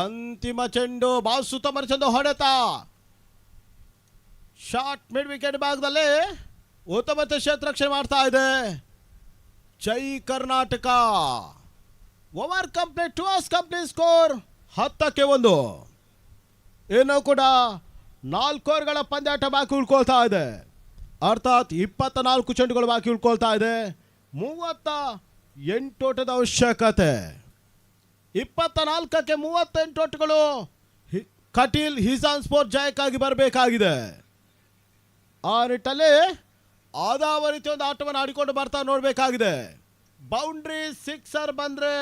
ಅಂತಿಮ ಚೆಂಡು ಸುತ್ತಮರ ಚೆಂಡು ಹೊಡೆತ ಶಾರ್ಟ್ ಮಿಡ್ ವಿಕೆಟ್ ಭಾಗದಲ್ಲಿ ಉತ್ತಮ ಕ್ಷೇತ್ರರಕ್ಷಣೆ ಮಾಡ್ತಾ ಇದೆ Jai Karnataka. Over complete, 2 hours complete score 10ಕ್ಕೆ 1. ಏನೋ ಕೂಡ 4 ಓವರ್ಗಳ ಪಂದ್ಯಾಟ ಬಾಕಿ ಉಳ್ಕೊಳ್ತಾ ಇದೆ. ಅರ್ಥಾತ್ 24 ಚೆಂಡುಗಳು ಬಾಕಿ ಉಳ್ಕೊಳ್ತಾ ಇದೆ. 38 ಓಟದ ಅವಶ್ಯಕತೆ. 24ಕ್ಕೆ 38 ಓಟಗಳು ಕಟೀಲ್ ಹಿಜಾನ್ ಸ್ಪೋರ್ಟ್ ಜಯಕ್ಕಾಗಿ ಬರಬೇಕಾಗಿದೆ. ಆ ನಿಟ್ಟಲ್ಲಿ ಆದಾವ ರೀತಿ ಒಂದು ಆಟವನ್ನು ಆಡಿಕೊಂಡು ಬರ್ತಾ ನೋಡಬೇಕಾಗಿದೆ. ಬೌಂಡ್ರಿ ಸಿಕ್ಸರ್ ಬಂದರೆ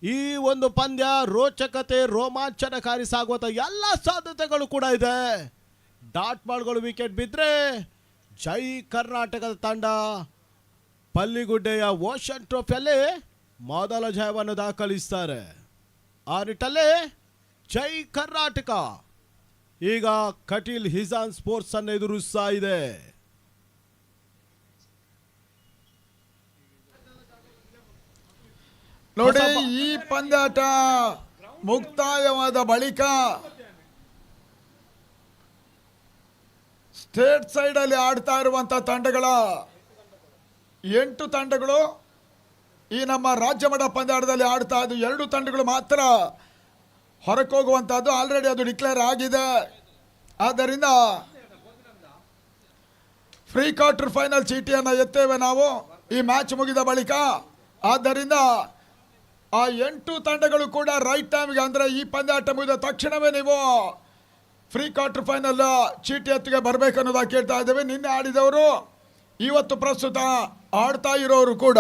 ಈ ಒಂದು ಪಂದ್ಯ ರೋಚಕತೆ ರೋಮಾಂಚನಕಾರಿ ಸಾಗುವಂಥ ಎಲ್ಲ ಸಾಧ್ಯತೆಗಳು ಕೂಡ ಇದೆ. ಡಾಟ್ ಬಾಲ್ಗಳು ವಿಕೆಟ್ ಬಿದ್ದರೆ ಜೈ ಕರ್ನಾಟಕದ ತಂಡ ಪಲ್ಲಿಗುಡ್ಡೆಯ ಓಷನ್ ಟ್ರೋಫಿಯಲ್ಲಿ ಮೊದಲ ಜಯವನ್ನು ದಾಖಲಿಸ್ತಾರೆ. ಆ ನಿಟ್ಟಲ್ಲಿ ಜೈ ಕರ್ನಾಟಕ ಈಗ ಕಟೀಲ್ ಹಿಜಾನ್ ಸ್ಪೋರ್ಟ್ಸ್ ಅನ್ನು ಎದುರಿಸ್ತಾ ಇದೆ. ನೋಡಿ, ಈ ಪಂದ್ಯಾಟ ಮುಕ್ತಾಯವಾದ ಬಳಿಕ ಸ್ಟೇಟ್ ಸೈಡ್ ಅಲ್ಲಿ ಆಡ್ತಾ ಇರುವಂತ ತಂಡಗಳ 8 ತಂಡಗಳು ಈ ನಮ್ಮ ರಾಜ್ಯ ಮಟ್ಟ ಪಂದ್ಯಾಟದಲ್ಲಿ ಆಡ್ತಾ ಇದ್ದು 2 ತಂಡಗಳು ಮಾತ್ರ ಹೊರಕ್ಕೆ ಹೋಗುವಂತಹದ್ದು ಆಲ್ರೆಡಿ ಅದು ಡಿಕ್ಲೇರ್ ಆಗಿದೆ. ಆದ್ದರಿಂದ ಫ್ರೀ ಕ್ವಾರ್ಟರ್ ಫೈನಲ್ ಚೀಟಿಯನ್ನು ಎತ್ತೇವೆ ನಾವು ಈ ಮ್ಯಾಚ್ ಮುಗಿದ ಬಳಿಕ. ಆದ್ದರಿಂದ ಆ 8 ತಂಡಗಳು ಕೂಡ ರೈಟ್ ಟೈಮ್ಗೆ, ಅಂದರೆ ಈ ಪಂದ್ಯಾಟ ಮುಗಿದ ತಕ್ಷಣವೇ ನೀವು ಫ್ರೀ ಕ್ವಾರ್ಟರ್ ಫೈನಲ್ ಚೀಟಿ ಎತ್ತಿಗೆ ಬರಬೇಕು ಅನ್ನೋದಾಗಿ ಕೇಳ್ತಾ ಇದ್ದೇವೆ. ನಿನ್ನೆ ಆಡಿದವರು ಇವತ್ತು ಪ್ರಸ್ತುತ ಆಡ್ತಾ ಇರೋರು ಕೂಡ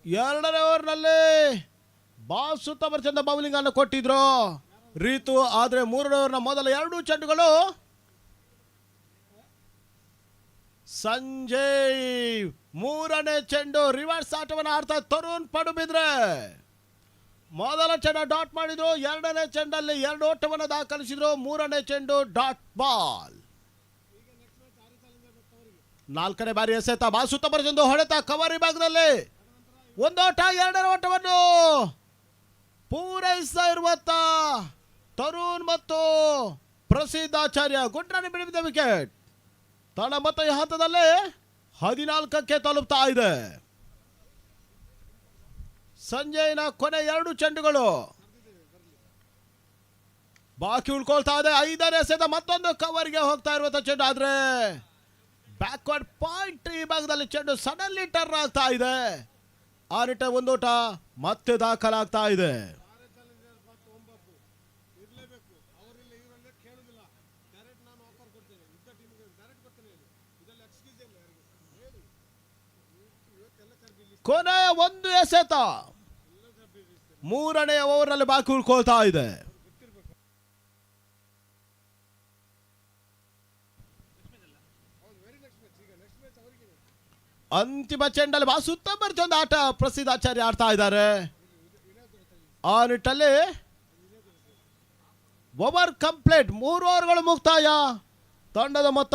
2ನೇ ಓವರ್ನಲ್ಲಿ ಸುತ್ತಮರ ಚಂದ ಬೌಲಿಂಗ್ ಅನ್ನು ಕೊಟ್ಟಿದ್ರು ರೀತು. ಆದರೆ 3ನೇ ಓವರ್ನ ಮೊದಲ 2 ಚೆಂಡುಗಳು ಸಂಜಯ್ 3ನೇ ಚೆಂಡು ರಿವರ್ಸ್ ಆಟವನ್ನು ಆಡ್ತಾ ತರುಣ್ ಪಡುಬಿದ್ರೆ ಮೊದಲ ಚೆಂಡು ಡಾಟ್ ಮಾಡಿದ್ರು. 2ನೇ ಚೆಂಡಲ್ಲಿ 2 ಓಟವನ್ನು ದಾಖಲಿಸಿದ್ರು. 3ನೇ ಚೆಂಡು ಡಾಟ್ ಬಾಲ್. 4ನೇ ಬಾರಿ ಎಸೆತ ಸುತ್ತಮರ ಚೆಂಡು ಹೊಡೆತ ಕವರ್ ಭಾಗದಲ್ಲಿ 1 ಓಟ. 2ನೇ ಓಟವನ್ನು ಪೂರೈಸ್ತಾ ಇರುವಂತ ತರುಣ್ ಮತ್ತು ಪ್ರಸಿದ್ಧ ಆಚಾರ್ಯ ಗುಡ್ ರನ್ ಬಿಡಿದ ವಿಕೆಟ್. ತಂಡ ಮೊತ್ತ ಈ ಹಂತದಲ್ಲಿ 14ಕ್ಕೆ ತಲುಪ್ತಾ ಇದೆ. ಸಂಜಯ್ನ ಕೊನೆ 2 ಚೆಂಡುಗಳು ಬಾಕಿ ಉಳ್ಕೊಳ್ತಾ ಇದೆ. 5ನೇ ಎಸೆತ ಮತ್ತೊಂದು ಕವರ್ಗೆ ಹೋಗ್ತಾ ಇರುವಂತ ಚೆಂಡು, ಆದ್ರೆ ಬ್ಯಾಕ್ವರ್ಡ್ ಪಾಯಿಂಟ್ ಈ ಭಾಗದಲ್ಲಿ ಚೆಂಡು ಸಡನ್ಲಿ ಟರ್ನ್ ಆಗ್ತಾ ಇದೆ. ಆ ನಿಟ್ಟ 1 ಓಟ ಮತ್ತೆ ದಾಖಲಾಗ್ತಾ ಇದೆ. ಕೊನೆಯ 1 ಎಸೆತ 3ನೇ ಓವರ್ನಲ್ಲಿ ಬಾಕಿ ಉಳ್ಕೊಳ್ತಾ ಇದೆ. ಅಂತಿಮ ಚೆಂಡಲ್ಲಿ ಬಾ ಸುತ್ತ ಒಂದು ಆಟ ಪ್ರಸಿದ್ಧ ಆಚಾರ್ಯ ಆಡ್ತಾ ಇದ್ದಾರೆ. ಆ ನಿಟ್ಟಲ್ಲಿ ಓವರ್ ಕಂಪ್ಲೀಟ್ 3 ಓವರ್ಗಳು ಮುಕ್ತಾಯ. ತಂಡದ ಮೊತ್ತ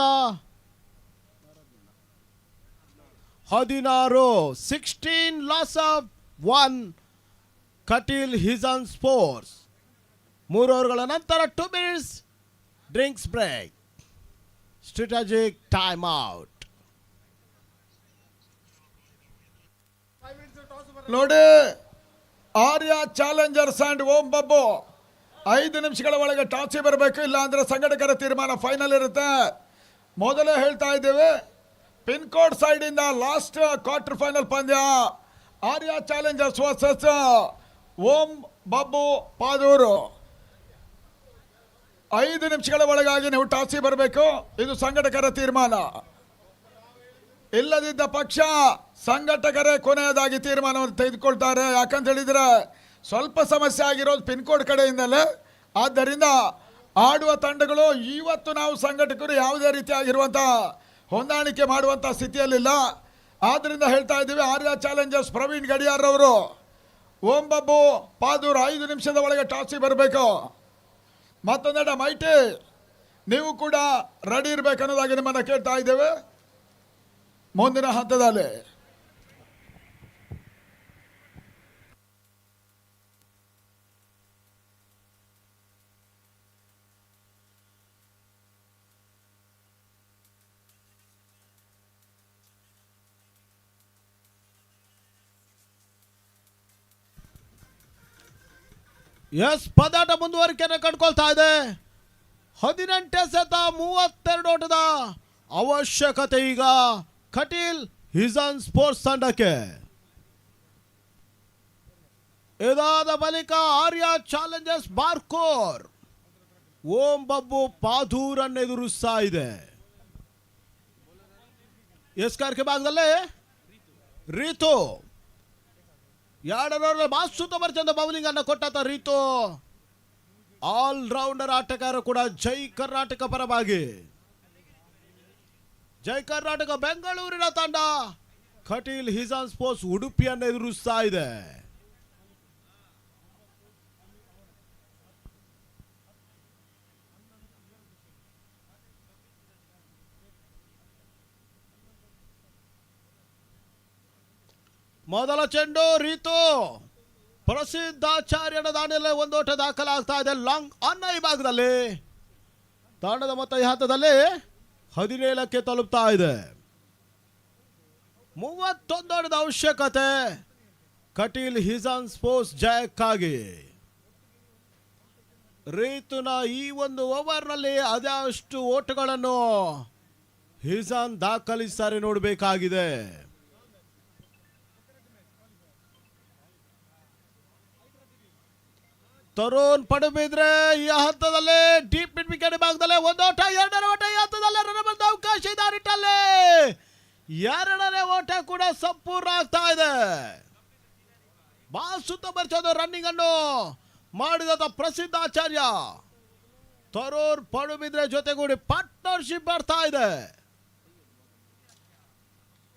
16, 16 ಲಾಸ್ ಆಫ್ 1 ಕಟೀಲ್ ಹಿಜನ್ ಸ್ಪೋರ್ಟ್ಸ್. 3 ಓವರ್ಗಳ ನಂತರ 2 minutes drinks break, strategic time out. ನೋಡಿ, ಆರ್ಯ ಚಾಲೆಂಜರ್ಸ್ ಅಂಡ್ ಓಂ ಬಬ್ಬು 5 ನಿಮಿಷಗಳ ಒಳಗೆ ಟಾಸಿ ಬರಬೇಕು, ಇಲ್ಲ ಅಂದ್ರೆ ಸಂಘಟಕರ ತೀರ್ಮಾನ ಫೈನಲ್ ಇರುತ್ತೆ. ಮೊದಲೇ ಹೇಳ್ತಾ ಇದ್ದೇವೆ, ಪಿನ್ ಕೋಡ್ ಸೈಡ್ ಇಂದ ಲಾಸ್ಟ್ ಕ್ವಾರ್ಟರ್ ಫೈನಲ್ ಪಂದ್ಯ ಆರ್ಯ ಚಾಲೆಂಜರ್ಸ್ ವರ್ಸಸ್ ಓಂ ಬಬ್ಬು ಪಾದೂರು. 5 ನಿಮಿಷಗಳ ಒಳಗಾಗಿ ನೀವು ಟಾಸಿ ಬರಬೇಕು, ಇದು ಸಂಘಟಕರ ತೀರ್ಮಾನ. ಇಲ್ಲದಿದ್ದ ಪಕ್ಷ ಸಂಘಟಕರೇ ಕೊನೆಯದಾಗಿ ತೀರ್ಮಾನವನ್ನು ತೆಗೆದುಕೊಳ್ತಾರೆ. ಯಾಕಂತ ಹೇಳಿದ್ರೆ ಸ್ವಲ್ಪ ಸಮಸ್ಯೆ ಆಗಿರೋದು ಪಿನ್ ಕೋಡ್ ಕಡೆಯಿಂದಲೇ. ಆದ್ದರಿಂದ ಆಡುವ ತಂಡಗಳು ಇವತ್ತು ನಾವು ಸಂಘಟಕರು ಯಾವುದೇ ರೀತಿಯಾಗಿರುವಂಥ ಹೊಂದಾಣಿಕೆ ಮಾಡುವಂಥ ಸ್ಥಿತಿಯಲ್ಲಿಲ್ಲ. ಆದ್ದರಿಂದ ಹೇಳ್ತಾ ಇದ್ದೀವಿ, ಆರ್ಯ ಚಾಲೆಂಜರ್ಸ್ ಪ್ರವೀಣ್ ಗಡಿಯಾರ್ ಅವರು ಓಂ ಬಬ್ಬು ಪಾದೂರು 5 ನಿಮಿಷದ ಒಳಗೆ ಟಾಸಿ ಬರಬೇಕು. ಮತ್ತೊಂದೆಡೆ ಮೈಟಿ, ನೀವು ಕೂಡ ರೆಡಿ ಇರಬೇಕನ್ನೋದಾಗಿ ನಿಮ್ಮನ್ನು ಕೇಳ್ತಾ ಇದ್ದೇವೆ. ಮುಂದಿನ ಹಂತದಲ್ಲಿ ಎಸ್, ಪದಾಟ ಮುಂದುವರಿಕೆಯನ್ನು ಕಂಡುಕೊಳ್ತಾ ಇದೆ. 18 ಎಸೆತ 32 ಓಟದ ಅವಶ್ಯಕತೆ ಈಗ ಕಟೀಲ್ ಹಿಜನ್ ಸ್ಪೋರ್ಟ್ಸ್ ತಂಡಕ್ಕೆ. ಇದಾದ ಬಳಿಕ ಆರ್ಯ ಚಾಲೆಂಜರ್ಸ್ ಬಾರ್ಕೋರ್ ಓಂ ಬಬ್ಬು ಪಾದೂರನ್ನು ಎದುರಿಸ್ತಾ ಇದೆ. ಎಸ್ಕಾರ್ಕೆ ಭಾಗದಲ್ಲಿ ರೀತು 2 ಓವರ್ ಮಾಸುತ್ತ ಬರ್ಚಂದ ಬೌಲಿಂಗ್ ಅನ್ನು ಕೊಟ್ಟ ರೀತು ಆಲ್ ರೌಂಡರ್ ಆಟಗಾರ ಕೂಡ ಜೈ ಕರ್ನಾಟಕ ಪರವಾಗಿ. ಜೈ ಕರ್ನಾಟಕ ಬೆಂಗಳೂರಿನ ತಂಡ ಕಟೀಲ್ ಹಿಜನ್ ಸ್ಪೋರ್ಟ್ಸ್ ಉಡುಪಿಯನ್ನು ಎದುರಿಸ್ತಾ ಇದೆ. ಮೊದಲ ಚೆಂಡು ರೀತು ಪ್ರಸಿದ್ಧಾಚಾರ್ಯನ ದಾಣಿಯಲ್ಲಿ 1 ಓಟ ದಾಖಲಾಗ್ತಾ ಇದೆ. ಲಾಂಗ್ ಆನ್ ಈ ಭಾಗದಲ್ಲಿ ತಂಡದ ಮೊತ್ತ ಈ ಹಂತದಲ್ಲಿ 17ಕ್ಕೆ ತಲುಪ್ತಾ ಇದೆ. 31 ಓಟದ ಅವಶ್ಯಕತೆ ಕಟೀಲ್ ಹಿಜನ್ ಸ್ಪೋರ್ಟ್ಸ್ ಜಯಕ್ಕಾಗಿ. ರೀತುನ ಈ 1 ಓವರ್ನಲ್ಲಿ ಅದಷ್ಟು ಓಟಗಳನ್ನು ಹಿಜನ್ ದಾಖಲಿಸ್ತಾರೆ ನೋಡಬೇಕಾಗಿದೆ. ತರುಣ್ ಪಡುಬಿದ್ರೆ ಈ ಹಂತದಲ್ಲಿ ಡೀಪ್ ಮಿಡ್ ವಿಕೆಟ್ ಭಾಗದಲ್ಲಿ 1 ಓಟ 2ನೇ ಓಟ ಈ ಹಂತದಲ್ಲಿ ರನ್ ಬಂದ ಅವಕಾಶ ಇದೆ. ನಿಟ್ಟಲ್ಲಿ 2ನೇ ಓಟ ಕೂಡ ಸಂಪೂರ್ಣ ಆಗ್ತಾ ಇದೆ. ಬಾಲ್ ಸುತ್ತ ಬರ್ಸೋದು ರನ್ನಿಂಗ್ ಅನ್ನು ಮಾಡಿದ ಪ್ರಸಿದ್ಧ ಆಚಾರ್ಯ ತರುಣ್ ಪಡುಬಿದ್ರೆ ಜೊತೆಗೂಡಿ ಪಾರ್ಟ್ನರ್ಶಿಪ್ ಬರ್ತಾ ಇದೆ.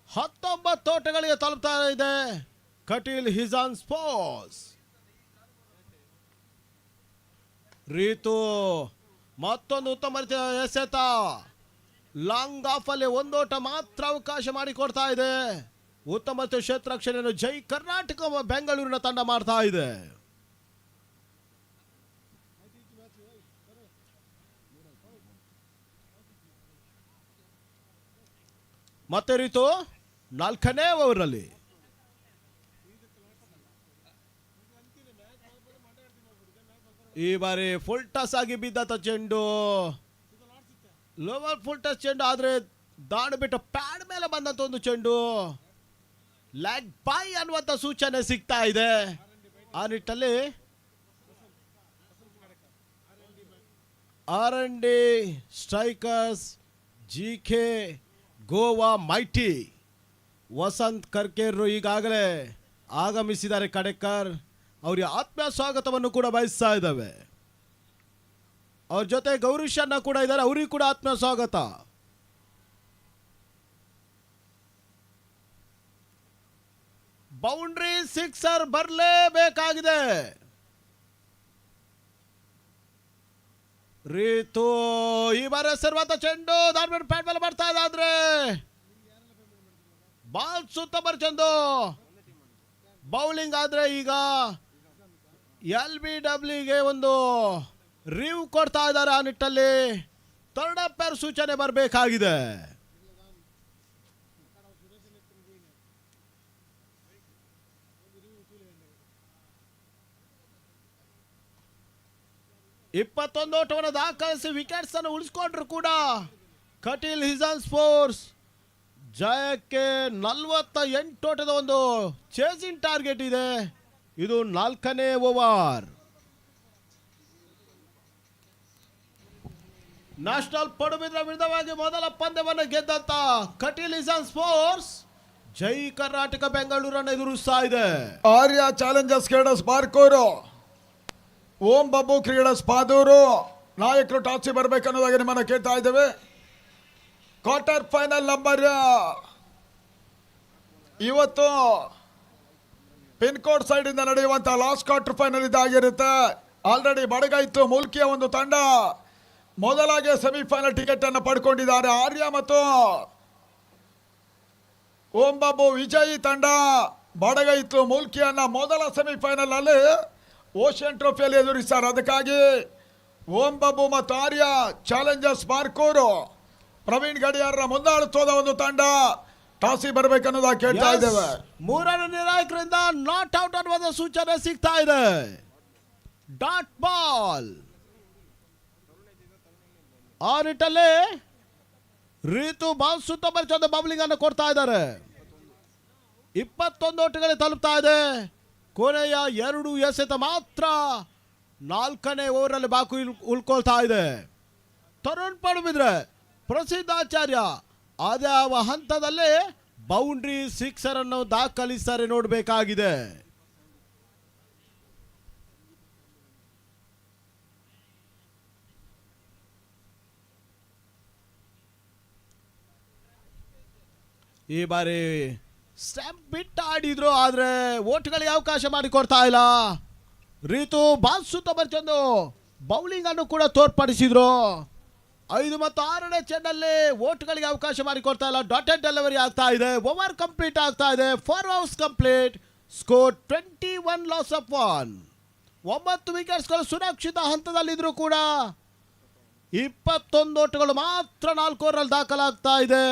19 ಓಟಗಳಿಗೆ ತಲುಪ್ತಾ ಇದೆ ಕಟೀಲ್ ಹಿಜನ್ ಸ್ಪೋರ್ಟ್ಸ್. ರೀತು ಮತ್ತೊಂದು ಉತ್ತಮ ಎಸೆತ ಲಾಂಗ್ ಆಫ್ ಅಲ್ಲಿ 1 ಓಟ ಮಾತ್ರ ಅವಕಾಶ ಮಾಡಿಕೊಡ್ತಾ ಇದೆ. ಉತ್ತಮ ಕ್ಷೇತ್ರ ರಕ್ಷಣೆಯನ್ನು ಜೈ ಕರ್ನಾಟಕ ಬೆಂಗಳೂರಿನ ತಂಡ ಮಾಡ್ತಾ ಇದೆ. ಮತ್ತೆ ರೀತು 4ನೇ ಓವರ್ನಲ್ಲಿ ಈ ಬಾರಿ ಫುಲ್ ಟಸ್ ಆಗಿ ಬಿದ್ದ ಚೆಂಡು, ಲೋವರ್ ಫುಲ್ ಟಸ್ ಚೆಂಡು, ಆದ್ರೆ ದಾಡು ಬಿಟ್ಟು ಪ್ಯಾಡ್ ಮೇಲೆ ಬಂದಂತ ಒಂದು ಚೆಂಡು ಲೆಗ್ ಬೈ ಅನ್ನುವಂತ ಸೂಚನೆ ಸಿಗ್ತಾ ಇದೆ. ಆ ನಿಟ್ಟಲ್ಲಿ R&D strikers GK Goa mighty Vasanth Karkera ಈಗಾಗಲೇ ಆಗಮಿಸಿದ್ದಾರೆ. ಕಡೆಕರ್ ಅವರಿಗೆ ಆತ್ಮೀಯ ಸ್ವಾಗತವನ್ನು ಕೂಡ ಬಯಸ್ತಾ ಇದ್ದಾವೆ. ಅವ್ರ ಜೊತೆ ಗೌರೀಶನ್ನ ಕೂಡ ಇದ್ದಾರೆ, ಅವರಿಗೂ ಕೂಡ ಆತ್ಮೀಯ ಸ್ವಾಗತ. Boundary sixer ಬರಲೇಬೇಕಾಗಿದೆ. ರೀತು ಈ ಬಾರಿ ಸರ್ವಾತ ಚೆಂಡು ದಾರ್ಮಿನ್ ಪ್ಯಾಟ್ ಮೇಲೆ ಬರ್ತಾ ಇದೆ, ಆದ್ರೆ ಬಾಲ್ ಸುತ್ತ ಬರ್ಚಂದು ಬೌಲಿಂಗ್ ಆದ್ರೆ ಈಗ LBWಗೆ ಒಂದು ರಿವ್ ಕೊಡ್ತಾ ಇದ್ದಾರೆ. ಆ ನಿಟ್ಟಲ್ಲಿ ಥರ್ಡ್ ಅಂಪೈರ್ ಸೂಚನೆ ಬರಬೇಕಾಗಿದೆ. ಇಪ್ಪತ್ತೊಂದು ಓಟವನ್ನು ದಾಖಲಿಸಿ ವಿಕೆಟ್ಸ್ ಅನ್ನು ಉಳಿಸಿಕೊಂಡ್ರು ಕೂಡ ಕಟೀಲ್ ಹಿಜಾನ್ ಸ್ಪೋರ್ಟ್ಸ್ ಜಯಕ್ಕೆ 48 ಓಟದ ಒಂದು ಚೇಸಿಂಗ್ ಟಾರ್ಗೆಟ್ ಇದೆ. ಇದು 4ನೇ ಓವರ್. ನ್ಯಾಷನಲ್ ಪಡುಬಿದ್ರ ವಿರುದ್ಧವಾಗಿ ಮೊದಲ ಪಂದ್ಯವನ್ನು ಗೆದ್ದಂತ ಕಟೀಲ್ ಹಿಜಾನ್ ಸ್ಪೋರ್ಟ್ಸ್ ಜೈ ಕರ್ನಾಟಕ ಬೆಂಗಳೂರನ್ನು ಎದುರಿಸ್ತಾ ಇದೆ. ಆರ್ಯ ಚಾಲೆಂಜರ್ಸ್ ಕ್ರೀಡರ್ಸ್ ಬಾರ್ಕೂರು, ಓಂ ಬಾಬು ಕ್ರೀಡರ್ಸ್ ಪಾದೂರು ನಾಯಕರು ಟಾಸಿ ಬರ್ಬೇಕನ್ನೋದಾಗಿ ನಿಮ್ಮನ್ನ ಕೇಳ್ತಾ ಇದ್ದೇವೆ. ಕ್ವಾರ್ಟರ್ ಫೈನಲ್ ನಂಬರ್ ಇವತ್ತು ಪಿನ್ ಕೋಡ್ ಸೈಡ್ ಇಂದ ನಡೆಯುವಂತಹ ಲಾಸ್ಟ್ ಕ್ವಾರ್ಟರ್ ಫೈನಲ್ ಇದಾಗಿರುತ್ತೆ. ಆಲ್ರೆಡಿ ಬಡಗಾಯ್ತು ಮುಲ್ಕಿಯ ಒಂದು ತಂಡ ಮೊದಲಾಗೆ ಸೆಮಿಫೈನಲ್ ಟಿಕೆಟ್ ಅನ್ನು ಪಡ್ಕೊಂಡಿದ್ದಾರೆ. ಆರ್ಯ ಮತ್ತು ಓಂ ಬಾಬು ವಿಜಯಿ ತಂಡ ಬಡಗಾಯ್ತು ಮುಲ್ಕಿಯನ್ನ ಮೊದಲ ಸೆಮಿಫೈನಲ್ ಅಲ್ಲಿ ಓಷನ್ ಟ್ರೋಫಿಯಲ್ಲಿ ಎದುರಿಸ್ತಾರೆ. ಅದಕ್ಕಾಗಿ ಓಂ ಬಾಬು ಮತ್ತು ಆರ್ಯ ಚಾಲೆಂಜರ್ಸ್ ಬಾರ್ಕೂರು ಪ್ರವೀಣ್ ಗಡಿಯಾರರ ಮುಂದಾಳುತ್ವದ ಒಂದು ತಂಡ ಟಾಸಿ ಬರಬೇಕನ್ನೋದಾಗಿ ಕೇಳ್ತಾ ಇದ್ದೇವೆ. ಮೂರನೇ ನಿರ್ಣಾಯಕರಿಂದ ನಾಟ್ ಔಟ್ ಅನ್ನುವ ಸೂಚನೆ ಸಿಗ್ತಾ ಇದೆ. ಡಾಟ್ ಬಾಲ್ ಆ ನಿಟ್ಟಲ್ಲಿ ರೀತು ಬಾಲ್ ಸುತ್ತ ಬರ್ಚೊಂದು ಬೌಲಿಂಗ್ ಅನ್ನು ಕೊಡ್ತಾ ಇದ್ದಾರೆ. 21 ಓಟಗಳಿಗೆ ತಲುಪ್ತಾ ಇದೆ. ಕೊನೆಯ 2 ಎಸೆತ ಮಾತ್ರ 4ನೇ ಓವರಲ್ಲಿ ಬಾಕು ಉಳ್ಕೊಳ್ತಾ ಇದೆ. ತರುಣ್ ಪಡುಬಿದ್ರೆ ಪ್ರಸಿದ್ಧಾಚಾರ್ಯ ಆದ್ಯಾವ ಹಂತದಲ್ಲಿ ಬೌಂಡ್ರಿ ಸಿಕ್ಸರ್ ಅನ್ನು ದಾಖಲಿಸ್ತಾರೆ ನೋಡಬೇಕಾಗಿದೆ. ಈ ಬಾರಿ ಸ್ಟಂಪ್ ಬಿಟ್ಟು ಆಡಿದ್ರು, ಆದ್ರೆ ಓಟ್ಗಳಿಗೆ ಅವಕಾಶ ಮಾಡಿಕೊಡ್ತಾ ಇಲ್ಲ. ರೀತು ಬಾಲ್ ಸುತ್ತ ಬರ್ಚಂದು ಬೌಲಿಂಗ್ ಅನ್ನು ಕೂಡ ತೋರ್ಪಡಿಸಿದ್ರು. 5 ಮತ್ತು 6ನೇ ಚೆಂಡಲ್ಲಿ ಓಟ್ಗಳಿಗೆ ಅವಕಾಶ ಮಾಡಿಕೊಡ್ತಾ ಇಲ್ಲ. ಡಾಟೆಡ್ ಡೆಲಿವರಿ ಆಗ್ತಾ ಇದೆ. ಓವರ್ ಕಂಪ್ಲೀಟ್ ಆಗ್ತಾ ಇದೆ. 4 overs complete. Score 21 loss of 1. 9 ವಿಕೆಟ್ಸ್ಗಳು ಸುರಕ್ಷಿತ ಹಂತದಲ್ಲಿದ್ರು ಕೂಡ 21 ಓಟಗಳು ಮಾತ್ರ 4 ಓವರಲ್ಲಿ ದಾಖಲಾಗ್ತಾ ಇದೆ.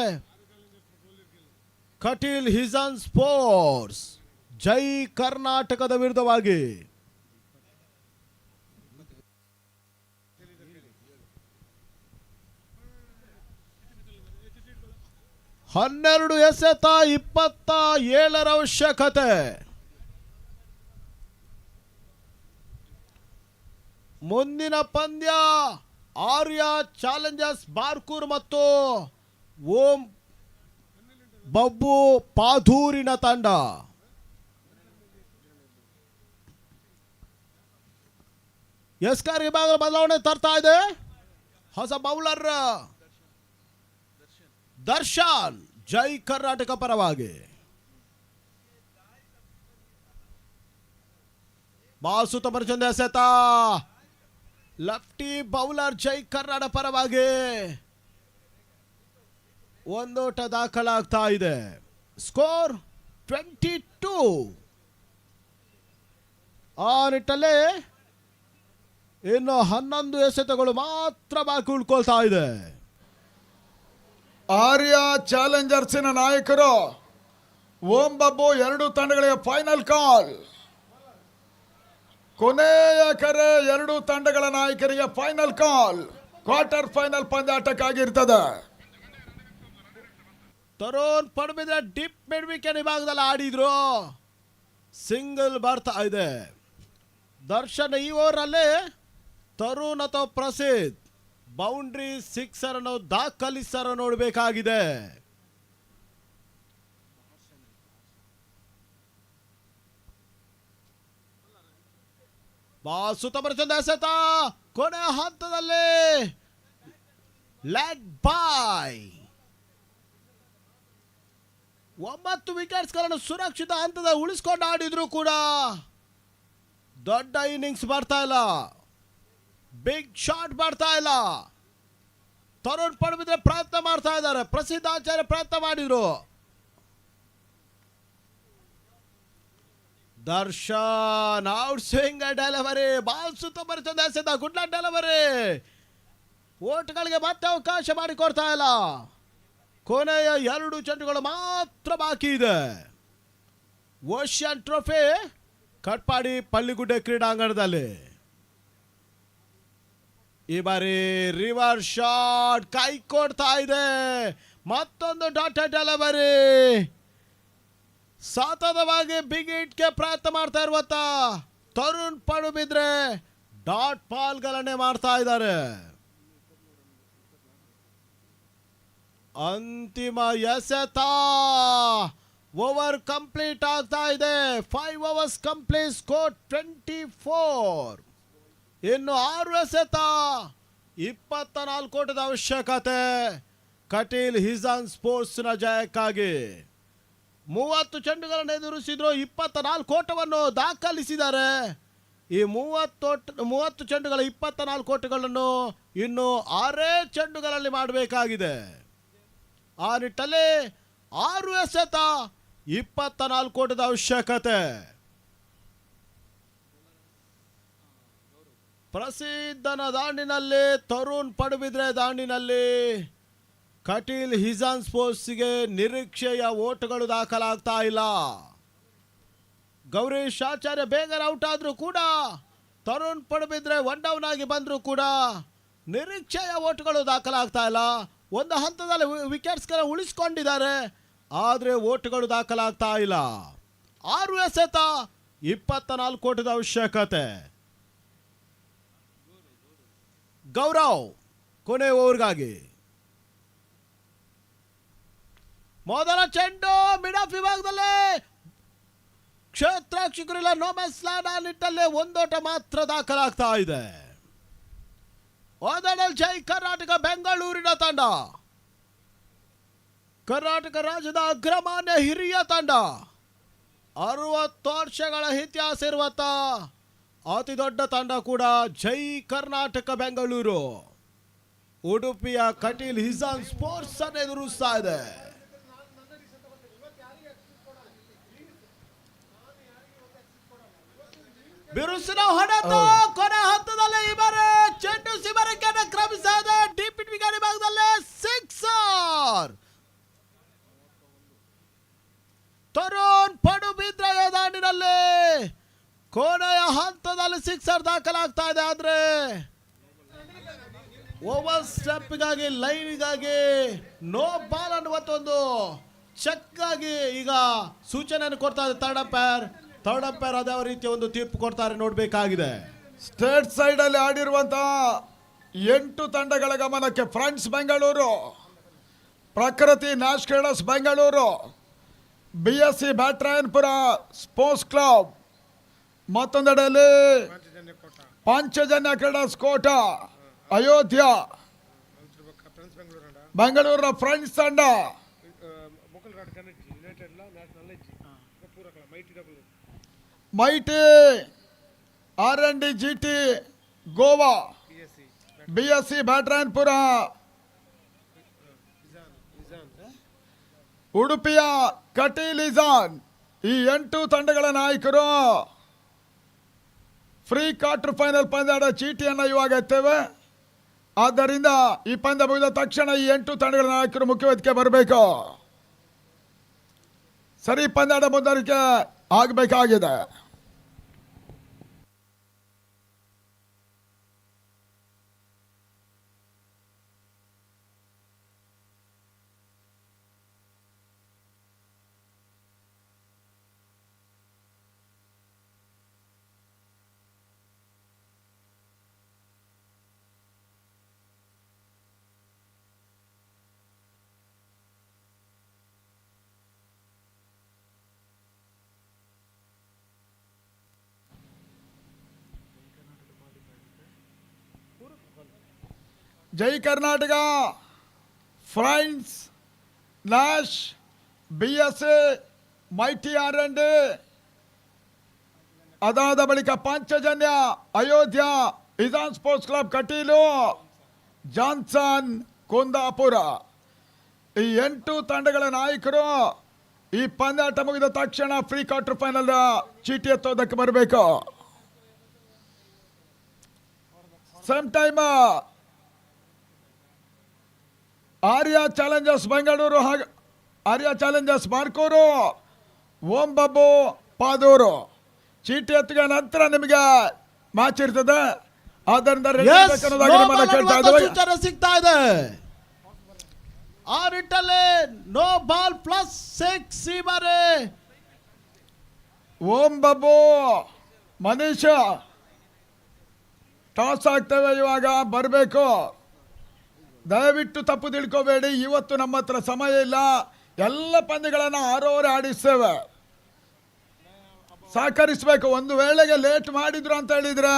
ಕಟೀಲ್ ಹಿಜಾನ್ ಸ್ಪೋರ್ಟ್ಸ್ ಜೈ ಕರ್ನಾಟಕದ ವಿರುದ್ಧವಾಗಿ 12 ಎಸೆತ 27 ಅವಶ್ಯಕತೆ. ಮುಂದಿನ ಪಂದ್ಯ ಆರ್ಯ ಚಾಲೆಂಜರ್ಸ್ ಬಾರ್ಕೂರ್ ಮತ್ತು ಓಂ ಬಬ್ಬು ಪಾಧೂರಿನ ತಂಡ. ಎಸ್ಕಾರ್ ವಿಭಾಗದ ಬದಲಾವಣೆ ತರ್ತಾ ಇದೆ. ಹೊಸ ಬೌಲರ್ ದರ್ಶನ್ ಜೈ ಕರ್ನಾಟಕ ಪರವಾಗಿ. ಬಾಸುತ ಮರ್ಚಂದ ಎಸೆತ ಲೆಫ್ಟಿ ಬೌಲರ್ ಜೈ ಕರ್ನಾಟಕ ಪರವಾಗಿ ಒಂದೋಟ ದಾಖಲಾಗ್ತಾ ಇದೆ. ಸ್ಕೋರ್ 22. ಆ ನಿಟ್ಟಲ್ಲಿ ಇನ್ನು 11 ಎಸೆತಗಳು ಮಾತ್ರ ಬಾಕಿ ಉಳ್ಕೊಳ್ತಾ ಇದೆ. ಆರ್ಯ ಚಾಲೆಂಜರ್ಸಿನ ನಾಯಕರು ಓಂ ಬಾಬು 2 ತಂಡಗಳಿಗೆ ಫೈನಲ್ ಕಾಲ್. ಕೊನೆಯ ಕರೆ 2 ತಂಡಗಳ ನಾಯಕರಿಗೆ ಫೈನಲ್ ಕಾಲ್. ಕ್ವಾರ್ಟರ್ ಫೈನಲ್ ಪಂದ್ಯಾಟಕ್ಕಾಗಿರ್ತದೆ. Tarun Padubidri deep mid wicket ವಿಭಾಗದಲ್ಲಿ ಆಡಿದ್ರು. ಸಿಂಗಲ್ ಬರ್ತಾ ಇದೆ. ದರ್ಶನ್ ಈ ಓವರಲ್ಲಿ ತರುಣ್ ಅಥವಾ ಪ್ರಸಿದ್ಧ ಬೌಂಡ್ರಿ ಸಿಕ್ಸರ್ ಅನ್ನು ದಾಖಲಿಸರ ನೋಡಬೇಕಾಗಿದೆ. ಸುತ್ತ ಬರ್ಚಂದ ಎಸೆತ ಕೊನೆ ಹಂತದಲ್ಲಿ ಲೆಗ್ ಬಾಯ್. 9 ವಿಕೆಟ್ಸ್ಗಳನ್ನು ಸುರಕ್ಷಿತ ಹಂತದ ಉಳಿಸ್ಕೊಂಡು ಆಡಿದ್ರು ಕೂಡ ದೊಡ್ಡ ಇನ್ನಿಂಗ್ಸ್ ಬರ್ತಾ ಇಲ್ಲ, ಬಿಗ್ ಶಾಟ್ ಬರ್ತಾ ಇಲ್ಲ. ತರುಣ್ ಪಡುಬಿದ್ರೆ ಪ್ರಯತ್ನ ಮಾಡ್ತಾ ಇದ್ದಾರೆ, ಪ್ರಸಿದ್ಧ ಆಚಾರ್ಯ ಪ್ರಯತ್ನ ಮಾಡಿದ್ರು. Darshan out swing delivery, ball ಸುತ್ತ ಬರುತ್ತದೆ ಎಸೆದ ಗುಡ್ಲ ಡೆಲಿವರಿ. ಓಟ್ಗಳಿಗೆ ಮತ್ತೆ ಅವಕಾಶ ಮಾಡಿಕೊಡ್ತಾ ಇಲ್ಲ. ಕೊನೆಯ 2 ಚೆಂಡುಗಳು ಮಾತ್ರ ಬಾಕಿ ಇದೆ. ಓಷಿಯನ್ ಟ್ರೋಫಿ ಕಟ್ಪಾಡಿ ಪಳ್ಳಿಗುಡ್ಡೆ ಕ್ರೀಡಾಂಗಣದಲ್ಲಿ ಈ ಬಾರಿ ರಿವರ್ಸ್ ಶಾಟ್ ಕೈ ಕೊಡ್ತಾ ಇದೆ. ಮತ್ತೊಂದು ಡಾಟ್ ಡೆಲಿವರಿ. ಸತತವಾಗಿ ಬಿಗ್ ಹಿಟ್ಗೆ ಪ್ರಯತ್ನ ಮಾಡ್ತಾ ಇರುವಂತ ತರುಣ್ ಪಡುಬಿದ್ರೆ ಡಾಟ್ ಬಾಲ್ಗಳನ್ನೇ ಮಾಡ್ತಾ ಇದ್ದಾರೆ. ಅಂತಿಮ ಎಸೆತ. ಓವರ್ ಕಂಪ್ಲೀಟ್ ಆಗ್ತಾ ಇದೆ. 5 ಓವರ್ಸ್ ಕಂಪ್ಲೀಟ್, ಸ್ಕೋರ್ 24. ಇನ್ನು 6 ಎಸೆತ, 24 ಓಟದ ಅವಶ್ಯಕತೆ ಕಟೀಲ್ ಹಿಜಾನ್ ಸ್ಪೋರ್ಟ್ಸ್ ನ ಜಯಕ್ಕಾಗಿ. 30 ಚೆಂಡುಗಳನ್ನು ಎದುರಿಸಿದ್ರು, 24 ಓಟವನ್ನು ದಾಖಲಿಸಿದ್ದಾರೆ. ಈ 30 ಚೆಂಡುಗಳ 24 ಓಟಗಳನ್ನು ಇನ್ನು 6 ಚೆಂಡುಗಳಲ್ಲಿ ಮಾಡಬೇಕಾಗಿದೆ. ಆ ನಿಟ್ಟಲ್ಲಿ 6 ಎಸೆತ, 24 ಓಟದ ಅವಶ್ಯಕತೆ. ಪ್ರಸಿದ್ಧನ ದಾಂಡಿನಲ್ಲಿ, ತರುಣ್ ಪಡುಬಿದ್ರೆ ದಾಂಡಿನಲ್ಲಿ ಕಟೀಲ್ ಹಿಜಾನ್ ಸ್ಪೋರ್ಟ್ಸ್ಗೆ ನಿರೀಕ್ಷೆಯ ಓಟುಗಳು ದಾಖಲಾಗ್ತಾ ಇಲ್ಲ. ಗೌರೀಶ್ ಆಚಾರ್ಯ ಬೇಗನೆ ಔಟ್ ಆದ್ರೂ ಕೂಡ, ತರುಣ್ ಪಡುಬಿದ್ರೆ ಒನ್ ಡೌನ್ ಆಗಿ ಬಂದರೂ ಕೂಡ ನಿರೀಕ್ಷೆಯ ಓಟುಗಳು ದಾಖಲಾಗ್ತಾ ಇಲ್ಲ. ಒಂದು ಹಂತದಲ್ಲಿ ವಿಕೆಟ್ಸ್ಗಳ ಉಳಿಸ್ಕೊಂಡಿದ್ದಾರೆ, ಆದರೆ ಓಟುಗಳು ದಾಖಲಾಗ್ತಾ ಇಲ್ಲ. 6 ಎಸೆತ, 24 ಓಟದ ಅವಶ್ಯಕತೆ. ಗೌರವ್ ಕೊನೆ ಓವರ್ಗಾಗಿ ಮೊದಲ ಚೆಂಡು ಮಿಡ್ ಆಫ್ ವಿಭಾಗದಲ್ಲಿ ಕ್ಷೇತ್ರಕ್ಷಕರಿಲ್ಲ ನೋಮೆಸ್ ಲ್ಯಾಂಡ್. ಆ ನಿಟ್ಟಲ್ಲಿ 1 ಓಟ ಮಾತ್ರ ದಾಖಲಾಗ್ತಾ ಇದೆ. ಓದಡಲ್ ಜೈ ಕರ್ನಾಟಕ ಬೆಂಗಳೂರಿನ ತಂಡ, ಕರ್ನಾಟಕ ರಾಜ್ಯದ ಅಗ್ರಮಾನ್ಯ ಹಿರಿಯ ತಂಡ, 60 ವರ್ಷಗಳ ಇತಿಹಾಸ ಇರುವಂತ ಅತಿ ದೊಡ್ಡ ತಂಡ ಕೂಡ ಜೈ ಕರ್ನಾಟಕ ಬೆಂಗಳೂರು ಉಡುಪಿಯ ಕಟೀಲ್ ಹಿಜಾನ್ ಸ್ಪೋರ್ಟ್ಸ್ ಅನ್ನು ಎದುರಿಸ್ತಾ ಇದೆ. ಬಿರುಸಿನ ಹೊಡೆತ ಕೊನೆ ಹಂತದಲ್ಲಿ ಈ ಬಾರಿ ಚೆಂಡು ಶಿಬಿರಕ್ಕೆ ಕ್ರಮಿಸ್ತಾ ಇದೆ. ಡೀಪ್ ಹಿಟ್ ವಿಕೆಟ್ ಭಾಗದಲ್ಲಿ ಸಿಕ್ಸರ್. ತರುಣ್ ಪಡುಬಿದ್ರೆಯ ದಾಂಡಿನಲ್ಲಿ ಕೊನೆಯ ಹಂತದಲ್ಲಿ ಸಿಕ್ಸರ್ ದಾಖಲಾಗ್ತಾ ಇದೆ. ಆದ್ರೆ ಓವರ್ ಸ್ಟೆಪ್ಗಾಗಿ, ಲೈನ್ಗಾಗಿ ನೋ ಬಾಲ್ ಅನ್ನುವಂತ ಒಂದು ಚೆಕ್ ಆಗಿ ಈಗ ಸೂಚನೆಯನ್ನು ಕೊಡ್ತಾ ಇದೆ ಥರ್ಡ್ ಅಂಪೈರ್ ಅದೇ ರೀತಿಯ ಒಂದು ತೀರ್ಪು ಕೊಡ್ತಾರೆ, ನೋಡಬೇಕಾಗಿದೆ. ಸ್ಟೇಟ್ ಸೈಡ್ ಅಲ್ಲಿ ಆಡಿರುವಂತಹ 8 ತಂಡಗಳ ಗಮನಕ್ಕೆ ಫ್ರೆಂಡ್ಸ್ ಬೆಂಗಳೂರು, ಪ್ರಕೃತಿ ನ್ಯಾಷ್ ಕ್ರೀಡಾಸ್ Bengaluru, BSC Byatarayanapura sports club, ಮತ್ತೊಂದೆಡೆಯಲ್ಲಿ ಪಂಚಜನ್ಯ ಕ್ರೀಡಾಸ್ ಕೋಟ ಅಯೋಧ್ಯ, ಬೆಂಗಳೂರಿನ ಫ್ರೆಂಡ್ಸ್ ತಂಡ, mighty R&D GT Goa, BSC Byatarayanapura, ಉಡುಪಿಯ ಕಟೀಲ್ ಹಿಜಾನ್. ಈ 8 ತಂಡಗಳ ನಾಯಕರು ಫ್ರೀ ಕ್ವಾರ್ಟರ್ ಫೈನಲ್ ಪಂದ್ಯದ ಚೀಟಿಯನ್ನು ಇವಾಗ ಎತ್ತೇವೆ. ಆದ್ದರಿಂದ ಈ ಪಂದ್ಯ ಮುಗಿದ ತಕ್ಷಣ ಈ 8 ತಂಡಗಳ ನಾಯಕರು ಮುಖ್ಯ ವೇದಿಕೆ ಬರಬೇಕು. ಸರಿ, ಪಂದ್ಯದ ಮುಂದುವರಿಕೆ ಆಗಬೇಕಾಗಿದೆ. Jai Karnataka friends Nash BS mighty R&D, ಅದಾದ ಬಳಿಕ Panchajanya Ayodhya, Ijan sports club Kateelu, Johnson Kundapura. ಈ 8 ತಂಡಗಳ ನಾಯಕರು ಈ ಪಂದ್ಯಾಟ ಮುಗಿದ ತಕ್ಷಣ ಫ್ರೀ ಕ್ವಾರ್ಟರ್ ಫೈನಲ್ ಚೀಟಿ ಎತ್ತೋದಕ್ಕೆ ಬರಬೇಕು. ಸೇಮ್ ಟೈಮ್ ಆರ್ಯ ಚಾಲೆಂಜರ್ಸ್ ಬೆಂಗಳೂರು ಹಾಗೂ ಆರ್ಯ ಚಾಲೆಂಜರ್ಸ್ ಬಾರ್ಕೂರು, ಓಂ ಬಾಬು ಪಾದೂರು ಚೀಟಿ ಎತ್ತಿದ ನಂತರ ನಿಮಗೆ ಮ್ಯಾಚ್ ಇರ್ತದೆ. ಆದ್ದರಿಂದ ready Yes, ಬೇಕನ್ನೋದಾಗಿ ನಿಮ್ಮನ್ನ no ball ಕೇಳ್ತಾ ಅನ್ನುವಂಥ ಇದ್ದೇವೆ. ಸೂಚನೆ ಸಿಗ್ತಾ ಇದೆ. ಆ ನಿಟ್ಟಲ್ಲಿ ನೋ ಬಾಲ್ +6 ಈ ಬಾರಿ. ಓಂ ಬಾಬು ಮನೀಷ ಟಾಸ್ ಆಗ್ತೇವೆ, ಇವಾಗ ಬರಬೇಕು. ದಯವಿಟ್ಟು ತಪ್ಪು ತಿಳ್ಕೋಬೇಡಿ, ಇವತ್ತು ನಮ್ಮ ಹತ್ರ ಸಮಯ ಇಲ್ಲ. ಎಲ್ಲ ಪಂದ್ಯಗಳನ್ನು 6 ಓವರ್ ಆಡಿಸ್ತೇವೆ, ಸಹಕರಿಸಬೇಕು. ಒಂದು ವೇಳೆಗೆ ಲೇಟ್ ಮಾಡಿದ್ರು ಅಂತ ಹೇಳಿದ್ರೆ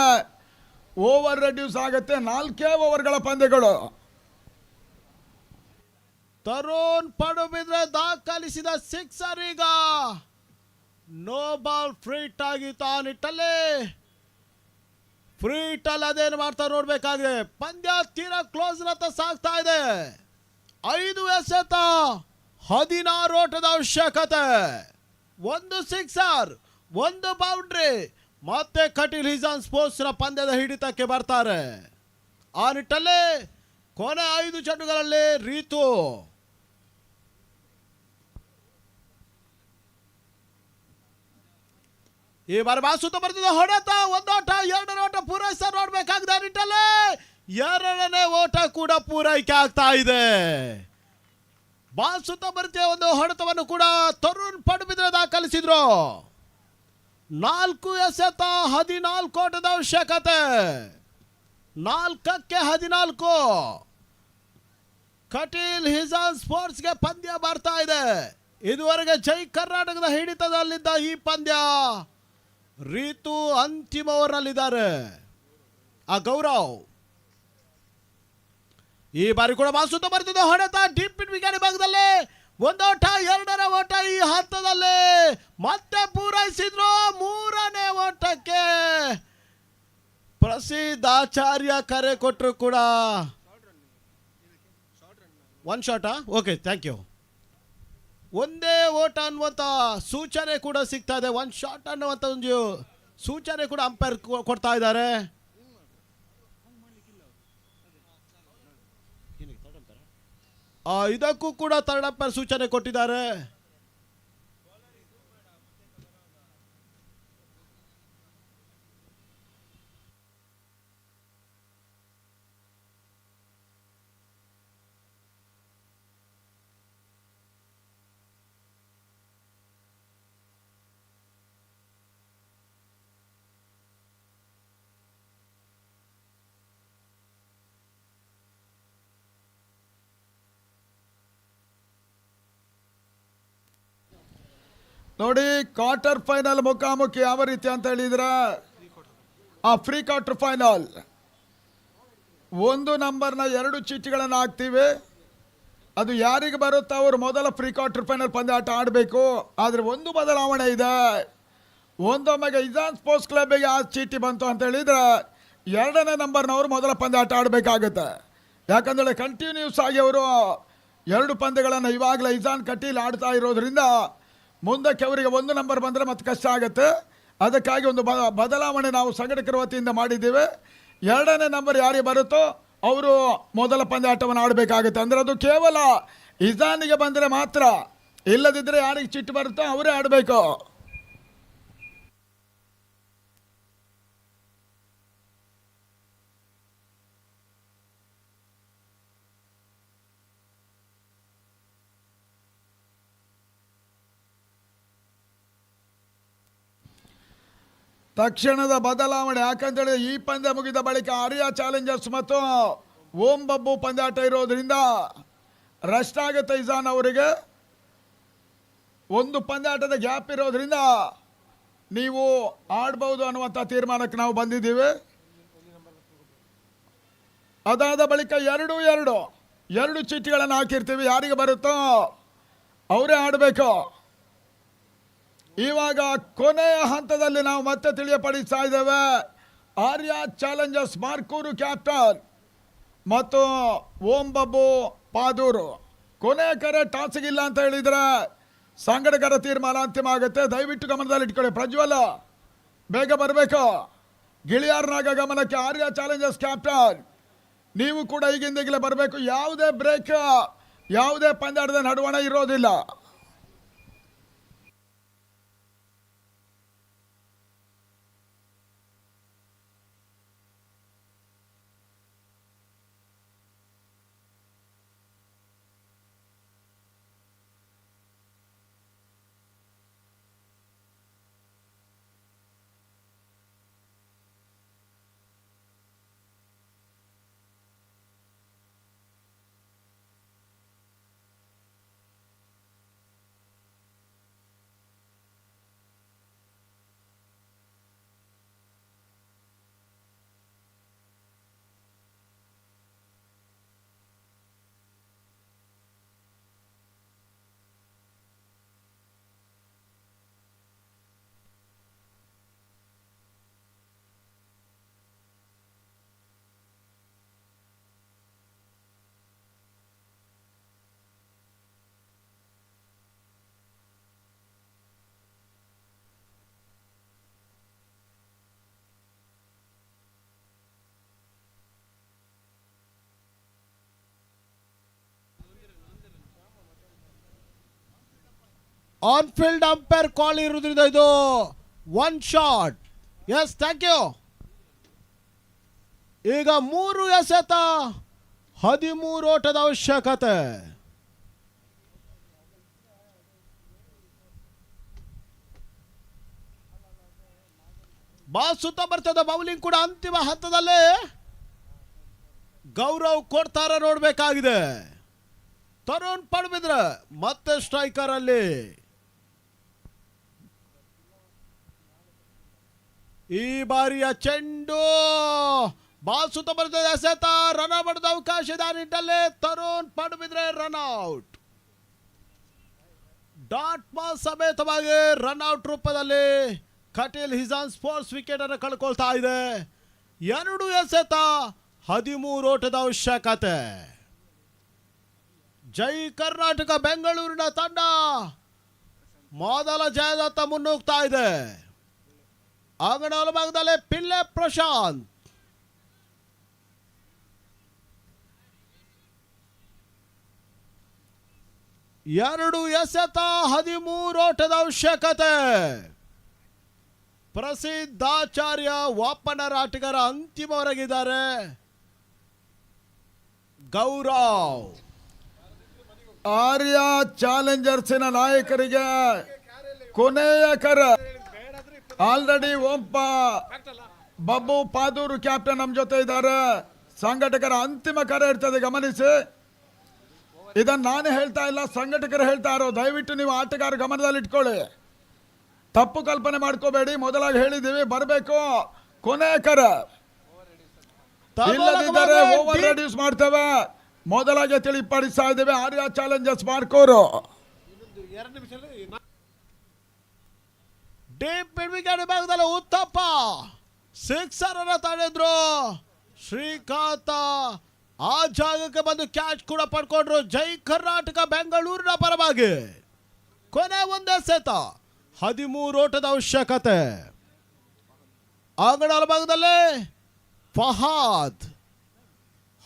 ಓವರ್ ರೆಡ್ಯೂಸ್ ಆಗುತ್ತೆ. 4 ಓವರ್ಗಳ ಪಂದ್ಯಗಳು. ತರುಣ್ ಪಡುಬಿದ್ರೆ ದಾಖಲಿಸಿದ 6 ಈಗ. ನೋ ಬಾಲ್ ಫ್ರೀಟ್ ಆಗಿತ್ತು. ಆ ನಿಟ್ಟಲ್ಲಿ ಫ್ರೀಟಲ್ಲಿ ಅದೇನು ಮಾಡ್ತಾರೆ ನೋಡ್ಬೇಕಾಗಿದೆ. ಪಂದ್ಯ ತೀರಾ ಕ್ಲೋಸ್ ಅಂತ ಸಾಗ್ತಾ ಇದೆ. 5 ಎಸೆತ 16 ಓಟದ ಅವಶ್ಯಕತೆ. 1 ಸಿಕ್ಸರ್, 1 ಬೌಂಡ್ರಿ. ಮತ್ತೆ ಕಟೀಲ್ ಹಿಜಾನ್ ಸ್ಪೋರ್ಟ್ಸ್ನ ಪಂದ್ಯದ ಹಿಡಿತಕ್ಕೆ ಬರ್ತಾರೆ. ಆ ನಿಟ್ಟಲ್ಲಿ ಕೊನೆ 5 ಚೆಂಡುಗಳಲ್ಲಿ ರೀತು ಈ ಬಾರಿ ಬಾಸುತ್ತ ಬರ್ತಿದ್ದ ಹೊಡೆತ. 1 ಓಟ, 2 ಓಟ ಪೂರೈಸ ನೋಡ್ಬೇಕಾಗಿದೆ. ಆ ನಿಟ್ಟಲ್ಲಿ 2ನೇ ಓಟ ಕೂಡ ಪೂರೈಕೆ ಆಗ್ತಾ ಇದೆ. ಬಾಸುತ್ತ ಬರ್ತಿಯ ಒಂದು ಹೊಡೆತವನ್ನು ಕೂಡ ತರುಣ್ ಪಡುಬಿದ್ರೆ ದಾಖಲಿಸಿದ್ರು. 4 ಎಸೆತ 14 ಓಟದ ಅವಶ್ಯಕತೆ. 4ಕ್ಕೆ 14. ಕಟೀಲ್ ಹಿಜಾನ್ ಸ್ಪೋರ್ಟ್ಸ್ಗೆ ಪಂದ್ಯ ಬರ್ತಾ ಇದೆ. ಇದುವರೆಗೆ ಜೈ ಕರ್ನಾಟಕದ ಹಿಡಿತದಲ್ಲಿದ್ದ ಈ ಪಂದ್ಯ ರೀತು ಅಂತಿಮ ಓವರ್ನಲ್ಲಿದ್ದಾರೆ. ಆ ಗೌರವ್ ಈ ಬಾರಿ ಕೂಡ ಬಾಸುತ್ತ ಬರ್ತಿದ್ದ ಹೊಡೆತ ಡೀಪ್ ಇನ್ ವಿಕೆಟ್ ಭಾಗದಲ್ಲಿ. 1 ಓಟ, 2ನೇ ಓಟ ಈ ಹಂತದಲ್ಲಿ ಮತ್ತೆ ಪೂರೈಸಿದ್ರು. 3ನೇ ಓಟಕ್ಕೆ ಪ್ರಸಿದ್ಧ ಆಚಾರ್ಯ ಕರೆ ಕೊಟ್ಟರು ಕೂಡ. 1 ಶಾಟಾ? Okay, thank you. ಒಂದೇ ಓಟ ಅನ್ನುವಂಥ ಸೂಚನೆ ಕೂಡ ಸಿಗ್ತಾ ಇದೆ. 1 ಶಾಟ್ ಅನ್ನುವಂಥ ಒಂದು ಸೂಚನೆ ಕೂಡ ಅಂಪೈರ್ ಕೊಡ್ತಾ ಇದ್ದಾರೆ. ಇದಕ್ಕೂ ಕೂಡ ಥರ್ಡ್ ಅಂಪೈರ್ ಸೂಚನೆ ಕೊಟ್ಟಿದ್ದಾರೆ. ನೋಡಿ, ಕ್ವಾರ್ಟರ್ ಫೈನಲ್ ಮುಖಾಮುಖಿ ಯಾವ ರೀತಿ ಅಂತ ಹೇಳಿದ್ರೆ, ಆ ಫ್ರೀ ಕ್ವಾರ್ಟರ್ ಫೈನಲ್ 1 ನಂಬರ್ನ 2 ಚೀಟಿಗಳನ್ನು ಹಾಕ್ತೀವಿ. ಅದು ಯಾರಿಗೆ ಬರುತ್ತೋ ಅವರು ಮೊದಲ ಫ್ರೀ ಕ್ವಾರ್ಟರ್ ಫೈನಲ್ ಪಂದ್ಯಾಟ ಆಡಬೇಕು. ಆದರೆ ಒಂದು ಬದಲಾವಣೆ ಇದೆ. ಒಂದೊಮ್ಮೆಗೆ ಇಜಾನ್ ಸ್ಪೋರ್ಟ್ಸ್ ಕ್ಲಬ್ಗೆ ಆ ಚೀಟಿ ಬಂತು ಅಂತ ಹೇಳಿದ್ರೆ 2ನೇ ನಂಬರ್ನವರು ಮೊದಲ ಪಂದ್ಯಾಟ ಆಡಬೇಕಾಗುತ್ತೆ. ಯಾಕಂದರೆ ಕಂಟಿನ್ಯೂಸ್ ಆಗಿ ಅವರು 2 ಪಂದ್ಯಗಳನ್ನು ಇವಾಗಲೇ ಇಜಾನ್ ಕಟೀಲ್ ಆಡ್ತಾ ಇರೋದ್ರಿಂದ ಮುಂದಕ್ಕೆ ಅವರಿಗೆ 1 ನಂಬರ್ ಬಂದರೆ ಮತ್ತೆ ಕಷ್ಟ ಆಗುತ್ತೆ. ಅದಕ್ಕಾಗಿ ಒಂದು ಬದಲಾವಣೆ ನಾವು ಸಂಘಟಕರ ವತಿಯಿಂದ ಮಾಡಿದ್ದೇವೆ. 2ನೇ ನಂಬರ್ ಯಾರಿಗೆ ಬರುತ್ತೋ ಅವರು ಮೊದಲ ಪಂದ್ಯಾಟವನ್ನು ಆಡಬೇಕಾಗುತ್ತೆ. ಅಂದರೆ ಅದು ಕೇವಲ ಇಜಾನಿಗೆ ಬಂದರೆ ಮಾತ್ರ, ಇಲ್ಲದಿದ್ದರೆ ಯಾರಿಗೆ ಚಿಟ್ಟು ಬರುತ್ತೋ ಅವರೇ ಆಡಬೇಕು. ತಕ್ಷಣದ ಬದಲಾವಣೆ. ಯಾಕಂತೇಳಿ ಈ ಪಂದ್ಯ ಮುಗಿದ ಬಳಿಕ ಆರ್ಯ ಚಾಲೆಂಜರ್ಸ್ ಮತ್ತು ಓಂ ಬಬ್ಬು ಪಂದ್ಯಾಟ ಇರೋದ್ರಿಂದ ರೆಸ್ಟ್ ಆಗುತ್ತೆ. ಇಜಾನ್ ಅವರಿಗೆ 1 ಪಂದ್ಯಾಟದ ಗ್ಯಾಪ್ ಇರೋದ್ರಿಂದ ನೀವು ಆಡ್ಬೋದು ಅನ್ನುವಂಥ ತೀರ್ಮಾನಕ್ಕೆ ನಾವು ಬಂದಿದ್ದೀವಿ. ಅದಾದ ಬಳಿಕ 2 ಚೀಟಿಗಳನ್ನು ಹಾಕಿರ್ತೀವಿ. ಯಾರಿಗೆ ಬರುತ್ತೋ ಅವರೇ ಆಡಬೇಕು. ಇವಾಗ ಕೊನೆಯ ಹಂತದಲ್ಲಿ ನಾವು ಮತ್ತೆ ತಿಳಿಯಪಡಿಸ್ತಾ ಇದ್ದೇವೆ. ಆರ್ಯ ಚಾಲೆಂಜರ್ಸ್ ಮಾರ್ಕೂರು ಕ್ಯಾಪ್ಟನ್ ಮತ್ತು ಓಂ ಬಾಬು ಪಾದೂರು. ಕೊನೆಯ ಕರೆ ಟಾಸ್ಗಿಲ್ಲ ಅಂತ ಹೇಳಿದರೆ ಸಂಘಟಕರ ತೀರ್ಮಾನ ಅಂತಿಮ ಆಗುತ್ತೆ. ದಯವಿಟ್ಟು ಗಮನದಲ್ಲಿ ಇಟ್ಕೊಳ್ಳಿ. ಪ್ರಜ್ವಲ ಬೇಗ ಬರಬೇಕು. ಗಿಳಿಯಾರ್ನಾಗ ಗಮನಕ್ಕೆ. ಆರ್ಯ ಚಾಲೆಂಜರ್ಸ್ ಕ್ಯಾಪ್ಟನ್ ನೀವು ಕೂಡ ಈಗಿಂದೀಗಲೇ ಬರಬೇಕು. ಯಾವುದೇ ಬ್ರೇಕ್, ಯಾವುದೇ ಪಂದ್ಯಾಟದ ನಡುವಣ ಇರೋದಿಲ್ಲ. ಆನ್ ಫೀಲ್ಡ್ ಅಂಪೈರ್ ಕಾಲ್ ಇರುವುದರಿಂದ ಇದು 1 ಶಾಟ್. S, thank you. ಈಗ 3 ಎಸೆತ, 13 ಓಟದ ಅವಶ್ಯಕತೆ. ಬಾಲ್ ಸುತ್ತ ಬರ್ತದೆ. ಬೌಲಿಂಗ್ ಕೂಡ ಅಂತಿಮ ಹಂತದಲ್ಲಿ. ಗೌರವ್ ಕೊಡ್ತಾರ ನೋಡ್ಬೇಕಾಗಿದೆ. ತರುಣ್ ಪಡ್ಬಿದ್ರೆ ಮತ್ತೆ ಸ್ಟ್ರೈಕರ್ ಅಲ್ಲಿ. ಈ ಬಾರಿಯ ಚೆಂಡು ಬಾಲ್ ಸುತ್ತ ಬರ್ತದೆ. ಎಸೆತ, ರನ್ ಔಟ್ ಅವಕಾಶ ಇದೆ. ಆ ನಿಟ್ಟಲ್ಲಿ Tarun Padubidri run out. Dot ball ಸಮೇತವಾಗಿ ರನ್ ಔಟ್ ರೂಪದಲ್ಲಿ ಕಟೀಲ್ ಹಿಜಾನ್ ಸ್ಪೋರ್ಟ್ಸ್ ವಿಕೆಟ್ ಅನ್ನು ಕಳ್ಕೊಳ್ತಾ ಇದೆ. 2 ಎಸೆತ, 13 ಓಟದ ಅವಶ್ಯಕತೆ. ಜೈ ಕರ್ನಾಟಕ ಬೆಂಗಳೂರಿನ ತಂಡ ಮೊದಲ ಜಯದತ್ತ ಮುನ್ನುಗ್ತಾ ಇದೆ. ಅಂಗಣ ಭಾಗದಲ್ಲಿ ಪಿಲ್ಲೆ ಪ್ರಶಾಂತ್. ಎರಡು ಎಸೆತ, 13 ಓಟದ ಅವಶ್ಯಕತೆ. ಪ್ರಸಿದ್ಧಾಚಾರ್ಯ ವಾಪನರ್ ಆಟಗಾರ ಅಂತಿಮವರೆಗಿದ್ದಾರೆ. ಗೌರವ್ ಆರ್ಯ ಚಾಲೆಂಜರ್ಸಿನ ನಾಯಕರಿಗೆ ಕೊನೆಯ ಕರ. ಆಲ್ರೆಡಿ ಓಂಪ ಬಾಬು ಪಾದೂರು ಕ್ಯಾಪ್ಟನ್ ನಮ್ಮ ಜೊತೆ ಇದ್ದಾರೆ. ಸಂಘಟಕರ ಅಂತಿಮ ಕರೆ ಇರ್ತದೆ, ಗಮನಿಸಿ. ಇದನ್ನು ನಾನು ಹೇಳ್ತಾ ಇಲ್ಲ, ಸಂಘಟಕರು ಹೇಳ್ತಾ ಇರೋ. ದಯವಿಟ್ಟು ನೀವು ಆಟಗಾರ ಗಮನದಲ್ಲಿ ಇಟ್ಕೊಳ್ಳಿ, ತಪ್ಪು ಕಲ್ಪನೆ ಮಾಡ್ಕೋಬೇಡಿ. ಮೊದಲಾಗಿ ಹೇಳಿದ್ದೀವಿ, ಬರಬೇಕು. ಕೊನೆಯ ಕರ, ಇಲ್ಲದಿದ್ದರೆ ಓವರ್ ರೆಡ್ಯೂಸ್ ಮಾಡ್ತೇವೆ. ಮೊದಲಾಗಿ ತಿಳಿಪಡಿಸ್ತಾ ಇದ್ದೇವೆ. ಆರ್ಯ ಚಾಲೆಂಜರ್ಸ್ ಮಾರ್ಕೋರು ಡೀಪ್ ವಿಕೆಟ್ ಭಾಗದಲ್ಲಿ ಉತ್ತಪ್ಪ ಸಿಕ್ಸರ್ ಅನ್ನು ತಾಳಿದ್ರು. ಶ್ರೀಕಾಂತ ಆ ಜಾಗಕ್ಕೆ ಬಂದು ಕ್ಯಾಚ್ ಕೂಡ ಪಡ್ಕೊಂಡ್ರು. ಜೈ ಕರ್ನಾಟಕ ಬೆಂಗಳೂರಿನ ಪರವಾಗಿ ಕೊನೆ 1 ಎಸೆತ, 13 ಓಟದ ಅವಶ್ಯಕತೆ. ಅಂಗಣ ಭಾಗದಲ್ಲಿ ಫಹಾದ್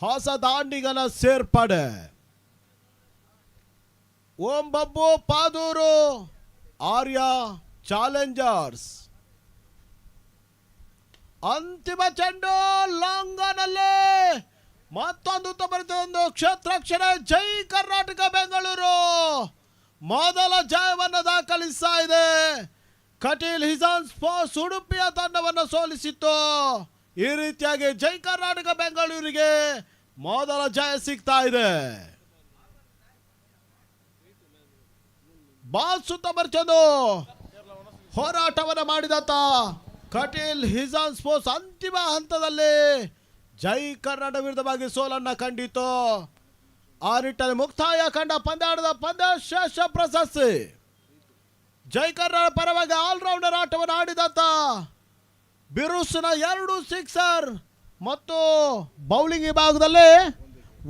ಹೊಸ ದಾಂಡಿಗನ ಸೇರ್ಪಡೆ. ಓಂ ಬಾಬು ಪಾದೂರು, ಆರ್ಯ ಚಾಲೆಂಜರ್ಸ್. ಅಂತಿಮ ಚೆಂಡು ಲಾಂಗನಲ್ಲಿ ಮತ್ತೊಂದು ಒಂದು ಕ್ಷೇತ್ರ ರಕ್ಷಣೆ. ಜೈ ಕರ್ನಾಟಕ ಬೆಂಗಳೂರು ಮೊದಲ ಜಯವನ್ನು ದಾಖಲಿಸ್ತಾ ಇದೆ. ಕಟೀಲ್ ಹಿಜಾನ್ ಸ್ಪೋರ್ಟ್ಸ್ ಉಡುಪಿಯ ತಂಡವನ್ನು ಸೋಲಿಸಿತ್ತು. ಈ ರೀತಿಯಾಗಿ ಜೈ ಕರ್ನಾಟಕ ಬೆಂಗಳೂರಿಗೆ ಮೊದಲ ಜಯ ಸಿಗ್ತಾ ಇದೆ. ಬಾಲ್ ಸುತ್ತ ಬರ್ಚೋದು ಹೋರಾಟವನ್ನು ಮಾಡಿದಂತ ಕಟೀಲ್ ಹಿಜಾನ್ ಸ್ಪೋರ್ಟ್ಸ್ ಅಂತಿಮ ಹಂತದಲ್ಲಿ ಜೈ ಕರ್ನಾಟಕ ವಿರುದ್ಧವಾಗಿ ಸೋಲನ್ನ ಕಂಡಿತು. ಆ ನಿಟ್ಟಿನಲ್ಲಿ ಮುಕ್ತಾಯ ಕಂಡ ಪಂದ್ಯಾಟದ ಪಂದ್ಯಶ್ರೇಷ್ಠ ಪ್ರಶಸ್ತಿ ಜೈ ಕರ್ನಾಟಕ ಪರವಾಗಿ ಆಲ್ರೌಂಡರ್ ಆಟವನ್ನು ಆಡಿದಂತ ಬಿರುಸಿನ 2 ಸಿಕ್ಸರ್ ಮತ್ತು ಬೌಲಿಂಗ್ ವಿಭಾಗದಲ್ಲಿ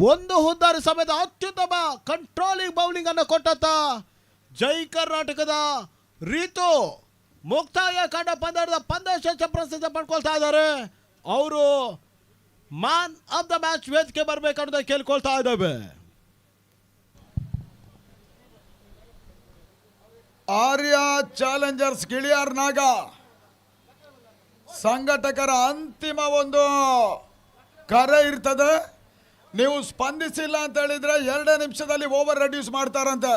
1 ಹುದ್ದಾರಿ ಸಮೇತ ಅತ್ಯುತ್ತಮ ಕಂಟ್ರೋಲಿಂಗ್ ಬೌಲಿಂಗ್ ಅನ್ನು ಕೊಟ್ಟಂತ ಜೈ ಕರ್ನಾಟಕದ ರೀತು ಮುಕ್ತಾಯ ಕಂಡ ಪಂದ್ಯದ ಪಂದ್ಯಶ್ರೇಷ್ಠ ಪ್ರಶಸ್ತಿ ಪಡ್ಕೊಳ್ತಾ ಇದ್ದಾರೆ. ಅವರು ಮ್ಯಾನ್ ಆಫ್ ದ ಮ್ಯಾಚ್ ವೇದಿಕೆ ಬರಬೇಕನ್ನೋದ ಕೇಳ್ಕೊಳ್ತಾ ಇದ್ದಾವೆ. ಆರ್ಯ ಚಾಲೆಂಜರ್ಸ್ ಗಿಳಿಯಾರ್ ನಾಗ ಸಂಘಟಕರ ಅಂತಿಮ ಒಂದು ಕರೆ ಇರ್ತದೆ. ನೀವು ಸ್ಪಂದಿಸಿಲ್ಲ ಅಂತ ಹೇಳಿದ್ರೆ 2 ನಿಮಿಷದಲ್ಲಿ ಓವರ್ ರೆಡ್ಯೂಸ್ ಮಾಡ್ತಾರಂತೆ.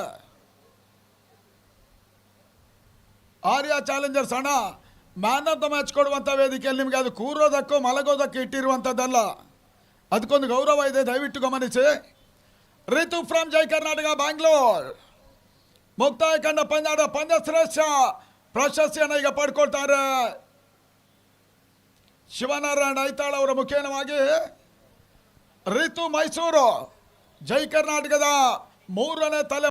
ಆರ್ಯ ಚಾಲೆಂಜರ್ಸ್ ಹಣ ಮ್ಯಾನ್ ಆಫ್ ದ ಮ್ಯಾಚ್ ಕೊಡುವಂಥ ವೇದಿಕೆಯಲ್ಲಿ ನಿಮಗೆ ಅದು ಕೂರೋದಕ್ಕೂ ಮಲಗೋದಕ್ಕೂ ಇಟ್ಟಿರುವಂಥದ್ದಲ್ಲ, ಅದಕ್ಕೊಂದು ಗೌರವ ಇದೆ, ದಯವಿಟ್ಟು ಗಮನಿಸಿ. ರಿತು ಫ್ರಮ್ ಜೈ ಕರ್ನಾಟಕ ಬ್ಯಾಂಗ್ಳೂರ್ ಮುಕ್ತಾಯ ಕಂಡ ಪಂದ್ಯದ ಪಂದ್ಯಶ್ರೇಷ್ಠ ಪ್ರಶಸ್ತಿಯನ್ನು ಈಗ ಪಡ್ಕೊಳ್ತಾರೆ. ಶಿವನಾರಾಯಣ ಐತಾಳ್ ಅವರ ಮುಖೇನವಾಗಿ ರಿತು ಮೈಸೂರು ಜೈ ಕರ್ನಾಟಕದ 3ನೇ ತಲೆ